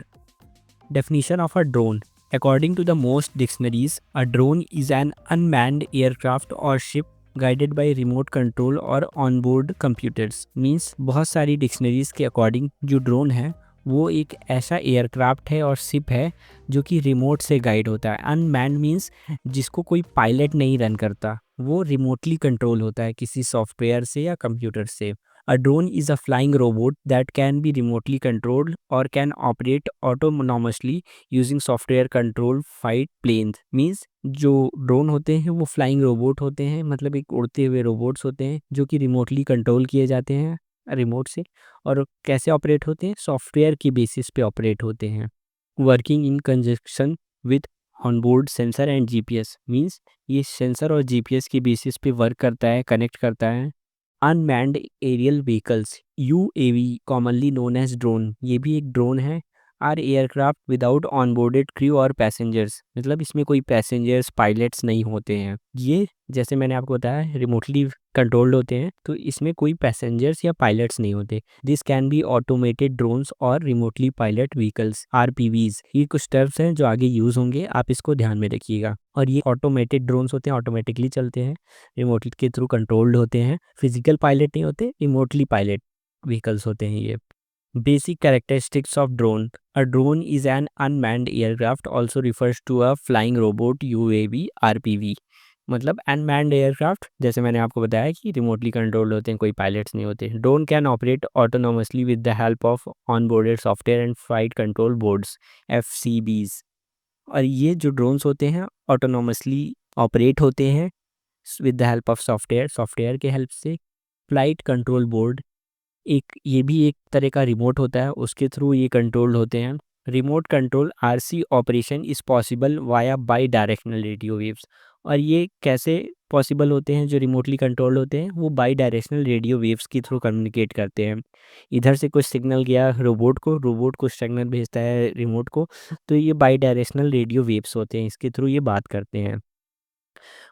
Definition of a drone. According to the most dictionaries, a drone is an unmanned aircraft or ship guided by remote control और onboard computers. Means बहुत सारी डिक्शनरीज के अकॉर्डिंग जो ड्रोन है वो एक ऐसा एयरक्राफ्ट है और शिप है जो कि रिमोट से गाइड होता है। अनमैन्ड मीन्स जिसको कोई पायलट नहीं रन करता, वो रिमोटली कंट्रोल होता है किसी सॉफ्टवेयर से या कंप्यूटर से। A drone is a flying robot that can be remotely controlled or can operate autonomously using software control fight planes. Means जो ड्रोन होते हैं वो फ्लाइंग रोबोट होते हैं, मतलब एक उड़ते हुए रोबोट्स होते हैं जो कि रिमोटली कंट्रोल किए जाते हैं रिमोट से। और कैसे ऑपरेट होते हैं? सॉफ्टवेयर की बेसिस पे ऑपरेट होते हैं। Working in conjunction with onboard sensor and GPS. Means ये सेंसर और जीपीएस की बेसिस पे वर्क करता है, कनेक्ट करता है। Unmanned aerial vehicles, UAV commonly known as drone, ये भी एक ड्रोन है। Are aircraft without onboarded crew और पैसेंजर्स, मतलब इसमें कोई पैसेंजर्स पायलट्स नहीं होते हैं। ये जैसे मैंने आपको बताया रिमोटली कंट्रोल्ड होते हैं, तो इसमें कोई पैसेंजर्स या पायलट्स नहीं होते। This can be automated drones और रिमोटली पायलट व्हीकल्स, आरपीवीज। ये कुछ टर्म्स हैं जो आगे यूज़ होंगे, आप इसको ध्यान में रखिएगा। और ये ऑटोमेटेड ड्रोन्स होते हैं, ऑटोमेटिकली चलते हैं, रिमोट के थ्रू कंट्रोल्ड होते हैं, फिजिकल पायलट नहीं होते, रिमोटली पायलट व्हीकल्स होते हैं ये। Basic characteristics of drone. A drone is an unmanned aircraft, also refers to a flying robot, UAV, RPV। मतलब अनमैन्ड एयरक्राफ्ट, जैसे मैंने आपको बताया कि रिमोटली कंट्रोल्ड होते हैं, कोई पायलट्स नहीं होते। Drone can operate autonomously with the help of onboarded software and flight control boards, FCBs। और ये जो ड्रोन्स होते हैं ऑटोनोमसली ऑपरेट होते हैं with the help of software के हेल्प से। फ्लाइट कंट्रोल बोर्ड, एक ये भी एक तरह का रिमोट होता है, उसके थ्रू ये कंट्रोल्ड होते हैं। Remote control RC operation is possible via by directional radio waves. और ये कैसे पॉसिबल होते हैं? जो रिमोटली कंट्रोल्ड होते हैं वो बाई डायरेक्शनल रेडियो वेव्स के थ्रू कम्युनिकेट करते हैं। इधर से कुछ सिग्नल गया रोबोट कुछ सिग्नल भेजता है रिमोट को, तो ये बाई डायरेक्शनल रेडियो वेव्स होते हैं, इसके थ्रू ये बात करते हैं।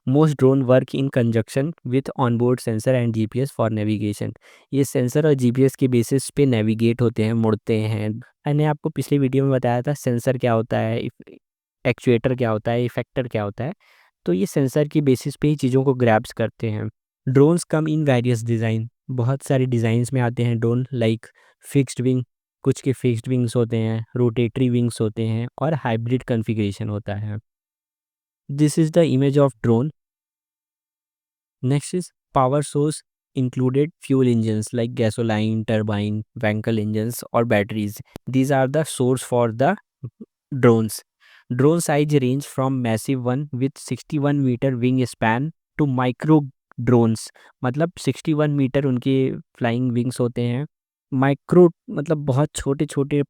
Most drone work in conjunction with onboard sensor and GPS for navigation. ये सेंसर और GPS के बेसिस पे नेविगेट होते हैं, मुड़ते हैं। मैंने आपको पिछले वीडियो में बताया था सेंसर क्या होता है, एक्चुएटर क्या होता है, इफेक्टर क्या होता है। तो ये सेंसर की बेसिस पे ही चीज़ों को ग्रैब्स करते हैं। Drones come in various design, बहुत सारे डिज़ाइंस में आते हैं ड्रोन, लाइक फिक्स्ड विंग, कुछ के फिक्स्ड विंग्स होते हैं, रोटेटरी विंग्स होते हैं, और हाइब्रिड कॉन्फ़िगरेशन होता है। This is the image of drone. Next is power source included fuel engines like gasoline, turbine, Wankel engines or batteries. These are the source for the drones. Drone size range from massive one with 61 meter wing span to micro drones। मतलब 61 मीटर उनके फ्लाइंग विंग्स होते हैं। माइक्रो मतलब बहुत छोटे छोटे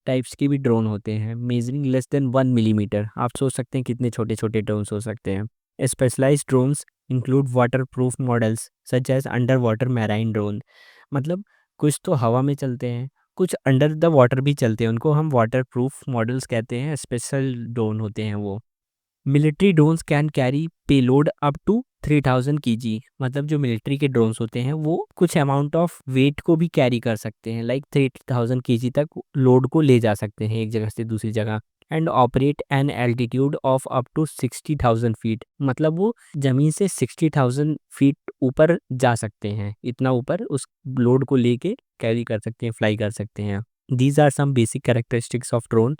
टाइप्स के भी ड्रोन होते हैं, मेजरिंग लेस देन 1 मिलीमीटर। आप सोच सकते हैं कितने छोटे छोटे ड्रोन्स हो सकते हैं। Specialized drones include waterproof models such as underwater marine drone. मतलब कुछ तो हवा में चलते हैं, कुछ अंडर द वाटर भी चलते हैं, उनको हम वाटरप्रूफ मॉडल्स कहते हैं, स्पेशल ड्रोन होते हैं वो। Military drones can carry payload up to 3000 kg। मतलब जो मिलिट्री के ड्रोन्स होते हैं वो कुछ अमाउंट ऑफ वेट को भी कैरी कर सकते हैं, लाइक 3000 kg तक लोड को ले जा सकते हैं एक जगह से दूसरी जगह। And operate an altitude of up to 60,000 feet. मतलब वो ज़मीन से 60,000 फीट ऊपर जा सकते हैं, इतना ऊपर उस लोड को लेके कैरी कर सकते हैं, फ्लाई कर सकते हैं। These are some basic characteristics of drone.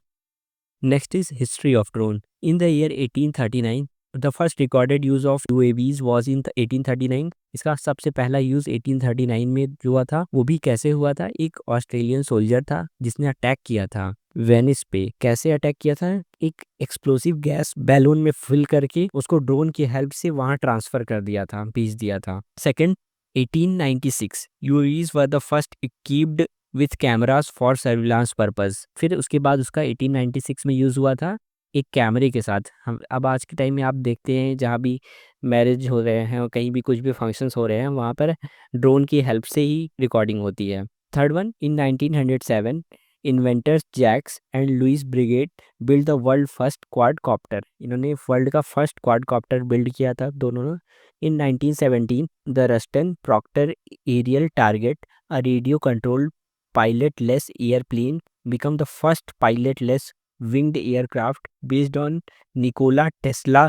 Next is history of drone. In the year 1839, the first recorded use of UAVs was in 1839। इसका सबसे पहला यूज़ 1839 में हुआ था। वो भी कैसे हुआ था? एक ऑस्ट्रेलियन सोल्जर था जिसने अटैक किया था वेनिस पे। कैसे अटैक किया था? एक एक्सप्लोसिव गैस बैलून में फिल करके उसको ड्रोन की हेल्प से वहाँ ट्रांसफ़र कर दिया था, भेज दिया था। Second, 1896 UAVs were the first equipped with cameras for surveillance purpose. फिर उसके बाद उसका 1896 में यूज़ हुआ था एक कैमरे के साथ। हम अब आज के टाइम में आप देखते हैं जहाँ भी मैरिज हो रहे हैं और कहीं भी कुछ भी फंक्शंस हो रहे हैं वहाँ पर ड्रोन की हेल्प से ही रिकॉर्डिंग होती है। Third one, in 1907 inventors Jacques and Louis Breguet build the world first quadcopter. इन्होंने वर्ल्ड का फर्स्ट क्वाड कॉप्टर बिल्ड किया था दोनों ने। In 1917 the Ruston Proctor aerial target, a radio controlled pilotless airplane, become the first pilotless winged aircraft based on Nikola Tesla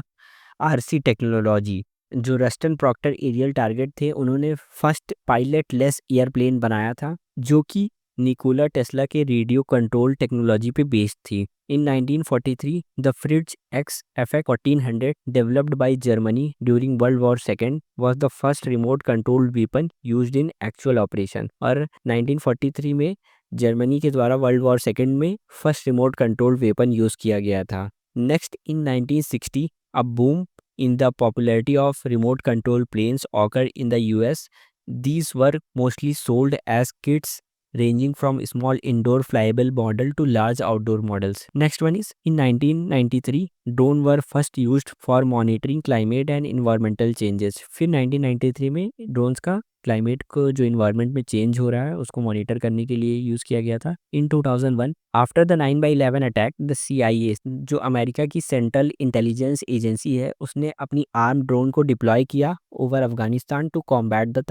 RC technology. जो रस्टन प्रॉक्टर एरियल टारगेट थे उन्होंने फर्स्ट पायलटलेस एयरप्लेन बनाया था जो कि निकोला टेस्ला के रेडियो कंट्रोल टेक्नोलॉजी पे बेस्ड थी। इन 1943 the Fritz x FX 1400 developed by Germany during world war second was the first remote controlled weapon used in actual operation. और 1943 में जर्मनी के द्वारा वर्ल्ड वॉर सेकेंड में first remote controlled weapon use किया गया था। Next, in 1960 a boom in the popularity of remote control planes occurred in the US. These were mostly sold as kits ranging from small indoor flyable model to large outdoor models. Next one is in 1993 drone were first used for monitoring climate and environmental changes। फिर 1993 में drones का क्लाइमेट को जो इन्वायरमेंट में चेंज हो रहा है उसको मॉनिटर करने के लिए यूज़ किया गया था। In 2001 after the 9/11 attack the CIA जो अमेरिका की सेंट्रल इंटेलिजेंस एजेंसी है उसने अपनी आर्म ड्रोन को डिप्लॉय किया over Afghanistan to combat the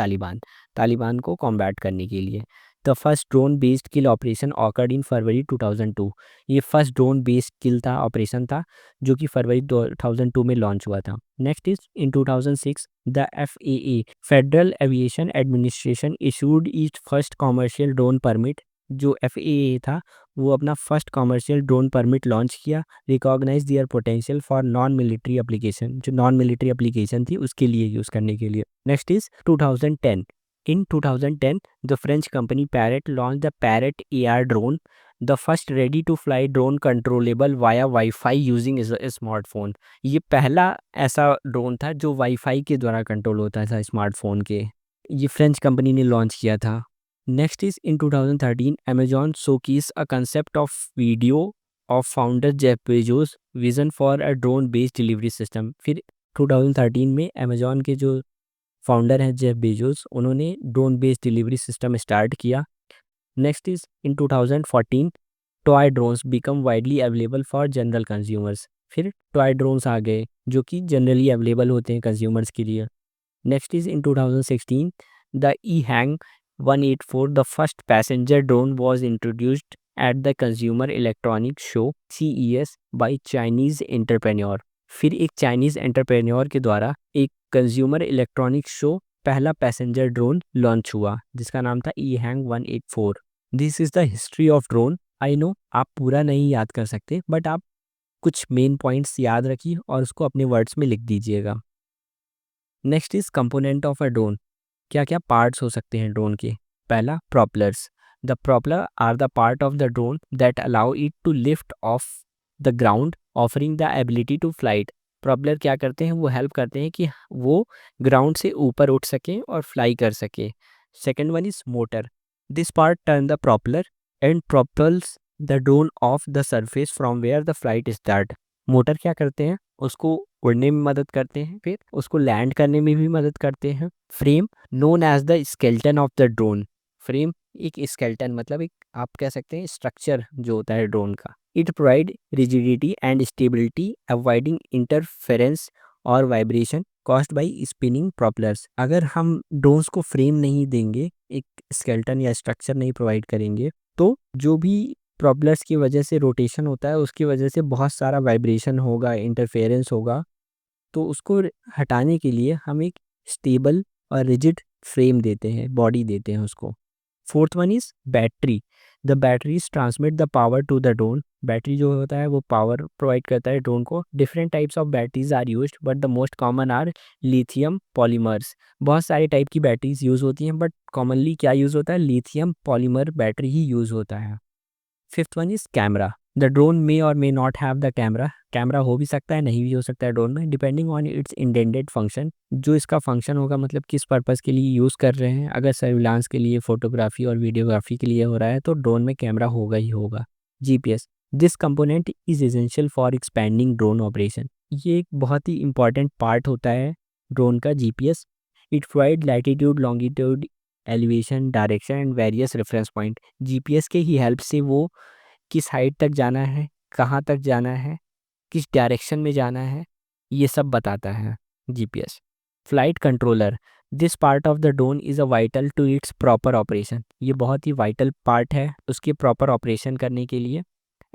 Taliban को कॉम्बैट करने के लिए। The first drone based kill operation occurred in February 2002। ये फर्स्ट ड्रोन बेस्ड किल था ऑपरेशन था जो कि फरवरी 2002 में लॉन्च हुआ था। Next is in 2006 the FAA Federal Aviation Administration issued its first commercial drone permit. जो FAA था वो अपना first commercial drone permit launch किया, recognize their potential for non military application, जो नॉन मिलिट्री एप्लीकेशन थी उसके लिए यूज़ करने के लिए। Next is 2010। In 2010, the French company Parrot launched the Parrot AR drone, the first ready-to-fly drone controllable via Wi-Fi using a smartphone। ये पहला ऐसा ड्रोन था जो वाईफाई के द्वारा कंट्रोल होता था स्मार्टफोन के। ये फ्रेंच कंपनी ने लॉन्च किया था। Next is in 2013 Amazon showcased a concept of video of founder Jeff Bezos vision for a drone based delivery system। फिर 2013 में Amazon के जो फाउंडर हैं जेफ बेजोस, उन्होंने drone based delivery system start किया। Next is in 2014 toy drones become widely available for general consumers. फिर टॉय ड्रोन्स आ गए जो कि जनरली अवेलेबल होते हैं कंज्यूमर्स के लिए। Next is in 2016 the EHang 184 the first passenger drone was introduced at the consumer electronic show CES by Chinese entrepreneur. फिर एक चाइनीज एंटरप्रेन्योर के द्वारा एक कंज्यूमर इलेक्ट्रॉनिक शो पहला पैसेंजर ड्रोन लॉन्च हुआ जिसका नाम था EHang 184। This is the history of drone. I know आप पूरा नहीं याद कर सकते बट आप कुछ मेन पॉइंट्स याद रखिए और उसको अपने वर्ड्स में लिख दीजिएगा। Next is component of a drone. क्या क्या पार्ट्स हो सकते हैं ड्रोन के? पहला propellers. The propeller are the part of the drone that allow it to lift off the ground offering the ability to flight. Propeller क्या करते हैं? वो हेल्प करते हैं कि वो ग्राउंड से ऊपर उठ सकें और फ्लाई कर सके। Second one is motor. This part turn the propeller and propels the drone off the surface from where the flight start. Motor क्या करते हैं? उसको उड़ने में मदद करते हैं, फिर उसको लैंड करने में भी मदद करते हैं। Frame known as the skeleton of the drone. Frame एक स्केलेटन मतलब एक आप कह सकते हैं स्ट्रक्चर जो होता है ड्रोन का। It provide rigidity and stability avoiding interference और वाइब्रेशन कॉस्ड बाई स्पिनिंग प्रोपलर्स। अगर हम ड्रोन्स को फ्रेम नहीं देंगे, एक स्केलेटन या स्ट्रक्चर नहीं प्रोवाइड करेंगे, तो जो भी प्रोपलर्स की वजह से रोटेशन होता है उसकी वजह से बहुत सारा वाइब्रेशन होगा, इंटरफेरेंस होगा। तो उसको हटाने के लिए हम एक स्टेबल और रिजिड फ्रेम देते हैं, बॉडी देते हैं उसको। Fourth one is battery. The batteries transmit the power to the drone. Battery जो होता है वो पावर प्रोवाइड करता है ड्रोन को। Different types of batteries are used but the most common are lithium polymers. बहुत सारे टाइप की बैटरीज यूज़ होती हैं बट कॉमनली क्या यूज़ होता है? लिथियम पॉलीमर बैटरी ही यूज़ होता है। Fifth one is camera. The drone may और may not have the camera. Camera हो भी सकता है, नहीं भी हो सकता है ड्रोन में, depending on it's intended function. जो इसका फंक्शन होगा मतलब किस पर्पज़ के लिए यूज़ कर रहे हैं। अगर सर्विलांस के लिए, फोटोग्राफी और वीडियोग्राफी के लिए हो रहा है तो ड्रोन में कैमरा होगा ही होगा। GPS this component is essential for expanding drone operation. ये एक बहुत ही इंपॉर्टेंट पार्ट होता है ड्रोन का GPS। It provide latitude, longitude, elevation, direction and various reference point. GPS के ही हेल्प से वो किस हाइट तक जाना है, कहाँ तक जाना है, किस डायरेक्शन में जाना है, ये सब बताता है GPS। Flight controller this part of the drone is a vital to its proper operation. ये बहुत ही वाइटल पार्ट है उसके प्रॉपर ऑपरेशन करने के लिए।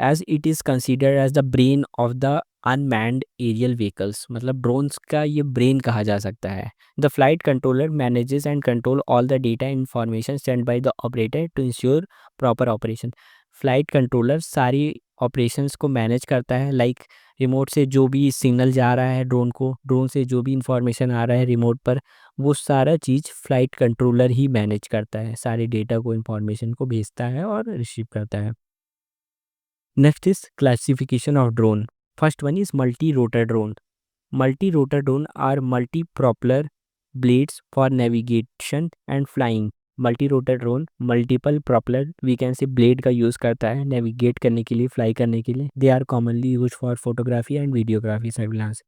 As it is considered as the brain of the unmanned aerial vehicles. मतलब ड्रोन्स का ये ब्रेन कहा जा सकता है। The flight controller manages and control all the data information send by the operator to ensure proper operation. Flight controller सारी ऑपरेशंस को मैनेज करता है, लाइक रिमोट से जो भी सिग्नल जा रहा है ड्रोन को, ड्रोन से जो भी इंफॉर्मेशन आ रहा है रिमोट पर, वो सारा चीज़ फ्लाइट कंट्रोलर ही मैनेज करता है, सारे डेटा को, इंफॉर्मेशन को भेजता है और रिसीव करता है। Next is classification of drone. First one is multi rotor drone. Multi rotor drone are multi propeller blades for navigation and flying. Multi rotor drone multiple propeller we can say blade का यूज़ करता है नेविगेट करने के लिए, फ्लाई करने के लिए। They are commonly use for photography and videography surveillance.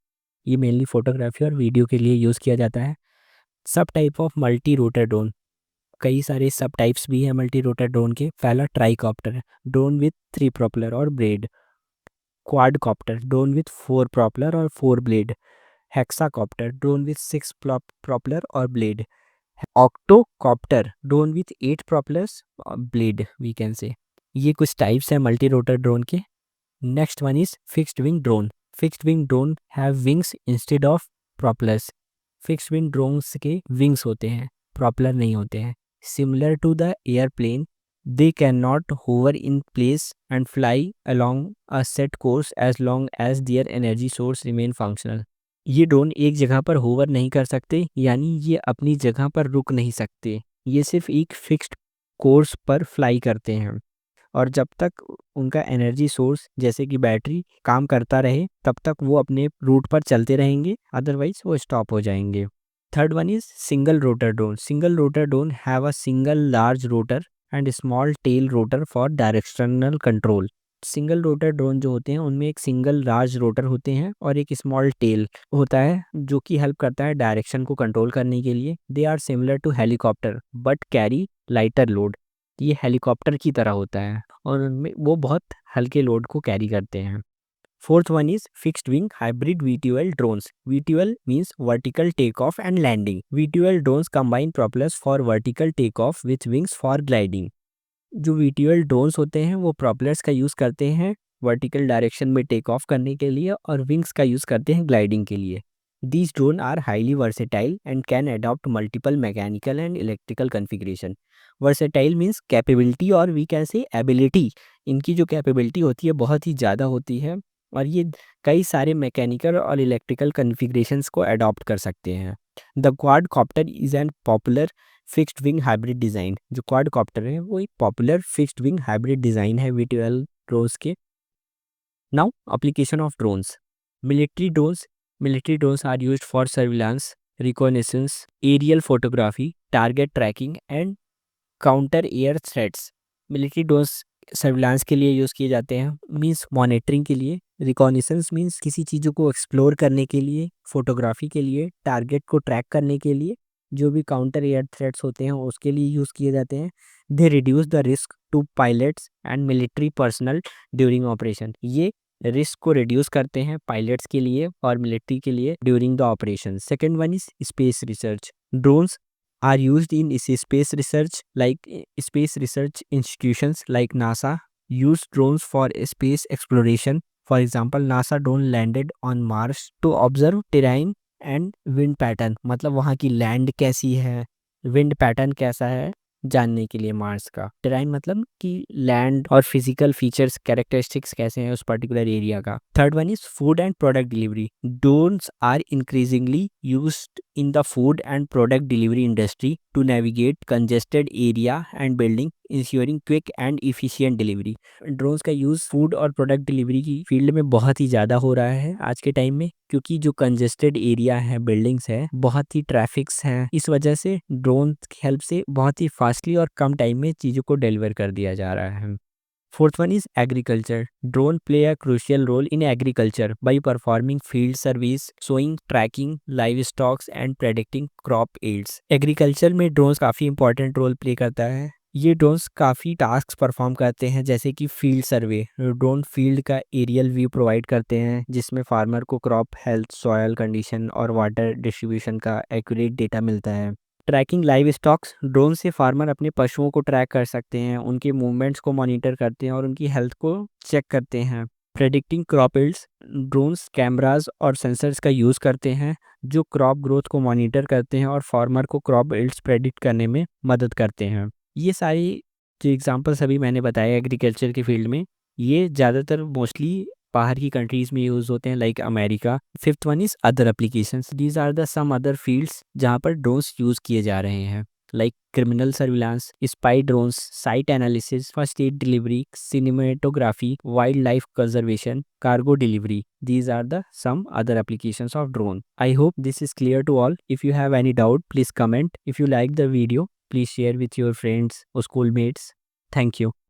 ये मेनली फोटोग्राफी और वीडियो के लिए यूज़ किया जाता है। Subtype of multi rotor drone, कई सारे सब टाइप्स भी हैं मल्टी रोटर ड्रोन के। पहला ट्राइकॉप्टर है, ड्रोन विथ 3 प्रोपेलर और blade. Quadcopter, drone with 4 propeller और 4 blade. Hexacopter, drone with 6 propeller और blade. Octocopter, drone with 8 propellers blade we can say. ये कुछ टाइप्स हैं मल्टी रोटर ड्रोन के। Next one is fixed wing drone. Fixed wing drone have wings instead of propellers. Fixed wing drones के विंग्स होते हैं, प्रोपेलर नहीं होते हैं। Similar to the airplane, they can not hover in place and fly along a set course as long as their energy source remain functional. ये ड्रोन एक जगह पर होवर नहीं कर सकते, यानी ये अपनी जगह पर रुक नहीं सकते। ये सिर्फ एक फिक्स्ड कोर्स पर फ्लाई करते हैं और जब तक उनका एनर्जी सोर्स जैसे कि बैटरी काम करता रहे तब तक वो अपने रूट पर चलते रहेंगे, अदरवाइज वो स्टॉप हो जाएंगे। Third one is single rotor drone. Single rotor drone have a single large rotor and small tail rotor for directional control. Single rotor drone जो होते हैं उनमें एक सिंगल लार्ज रोटर होते हैं और एक स्मॉल टेल होता है जो कि हेल्प करता है डायरेक्शन को कंट्रोल करने के लिए। They are similar to helicopter but carry lighter load. ये हेलीकॉप्टर की तरह होता है और उनमें वो बहुत हल्के लोड को कैरी करते हैं। Fourth one is fixed wing hybrid VTL drones. VTL means vertical take off and landing. VTL drones combine propellers for vertical take off with wings for gliding. जो वीटीएल ड्रोन्स होते हैं वो प्रोपेलर्स का यूज़ करते हैं वर्टिकल डायरेक्शन में टेक ऑफ करने के लिए और विंग्स का यूज़ करते हैं ग्लाइडिंग के लिए। These drones are highly versatile and can adopt multiple mechanical and electrical configuration. Versatile means capability और we can say ability. इनकी जो कैपेबिलिटी होती है बहुत ही ज़्यादा होती है और ये कई सारे मैकेनिकल और इलेक्ट्रिकल कन्फिग्रेशंस को अडॉप्ट कर सकते हैं। The quad copter is an popular fixed wing hybrid design. जो क्वाड कॉप्टर है वो एक popular fixed wing hybrid design है वी12 ड्रोन्स के। Now, application of drones. Military drones. Military drones are used for surveillance, reconnaissance, aerial photography, target tracking and counter air threats. Military drones surveillance के लिए यूज़ किए जाते हैं, मीन्स मॉनिटरिंग के लिए। रिकॉनिसेंस मीन्स किसी चीज़ों को एक्सप्लोर करने के लिए। फोटोग्राफी के लिए, टारगेट को ट्रैक करने के लिए। जो भी काउंटर एयर थ्रेट्स होते हैं उसके लिए यूज़ किए जाते हैं। They reduce the risk to pilots and military personnel during operation. ये रिस्क को रिड्यूस करते हैं पायलट्स के लिए और मिलिट्री के लिए during the operation. Second one is space research. Drones are used in space research, like space research institutions like NASA use drones for space exploration. For example, NASA drone landed on Mars to observe terrain and wind pattern. मतलब वहाँ की लैंड कैसी है, विंड पैटर्न कैसा है जानने के लिए मार्स का। टेराइन मतलब कि लैंड और फिजिकल फीचर्स कैरेक्टरिस्टिक्स कैसे हैं उस पर्टिकुलर एरिया का। Third one is food and product delivery. Drones are increasingly used in the food and product delivery industry to navigate congested area and building, ensuring quick and efficient delivery. Drones का यूज़ फूड और प्रोडक्ट डिलीवरी की फील्ड में बहुत ही ज़्यादा हो रहा है आज के टाइम में, क्योंकि जो कंजेस्टेड एरिया है, बिल्डिंग्स है, बहुत ही ट्रैफिक्स हैं। इस वजह से ड्रोन की हेल्प से बहुत ही फास्टली और कम टाइम में चीज़ों को डिलीवर कर दिया जा रहा है। Fourth one is agriculture. Drone play a crucial role in agriculture by performing field service, sowing, tracking livestock and predicting crop yields. Agriculture में drones काफ़ी important role play करता है। ये ड्रोन्स काफ़ी टास्क परफॉर्म करते हैं जैसे कि फील्ड सर्वे। ड्रोन फील्ड का एरियल व्यू प्रोवाइड करते हैं जिसमें फार्मर को क्रॉप हेल्थ, सॉयल कंडीशन और वाटर डिस्ट्रीब्यूशन का एक्यूरेट डेटा मिलता है। Tracking livestocks. ड्रोन से फार्मर अपने पशुओं को ट्रैक कर सकते हैं, उनके मूवमेंट्स को मॉनिटर करते हैं और उनकी हेल्थ को चेक करते हैं। Predicting crop yields. Drones cameras और सेंसर्स का यूज़ करते हैं जो क्रॉप ग्रोथ को मॉनिटर करते हैं और फार्मर को क्रॉप यील्ड्स प्रेडिक्ट करने में मदद करते हैं। ये सारी जो एग्जांपल्स अभी मैंने बताया एग्रीकल्चर के फील्ड में, ये ज़्यादातर मोस्टली बाहर की कंट्रीज़ में यूज़ होते हैं like America. Fifth one is other applications. These are the some other fields जहाँ पर ड्रोन्स यूज़ किए जा रहे हैं, like criminal surveillance, spy drones, site analysis, first aid delivery, cinematography, wildlife conservation, cargo delivery. These are the some other applications of drone. I hope this is clear to all. If you have any doubt, please comment. If you like the video, please share with your friends or schoolmates. Thank you.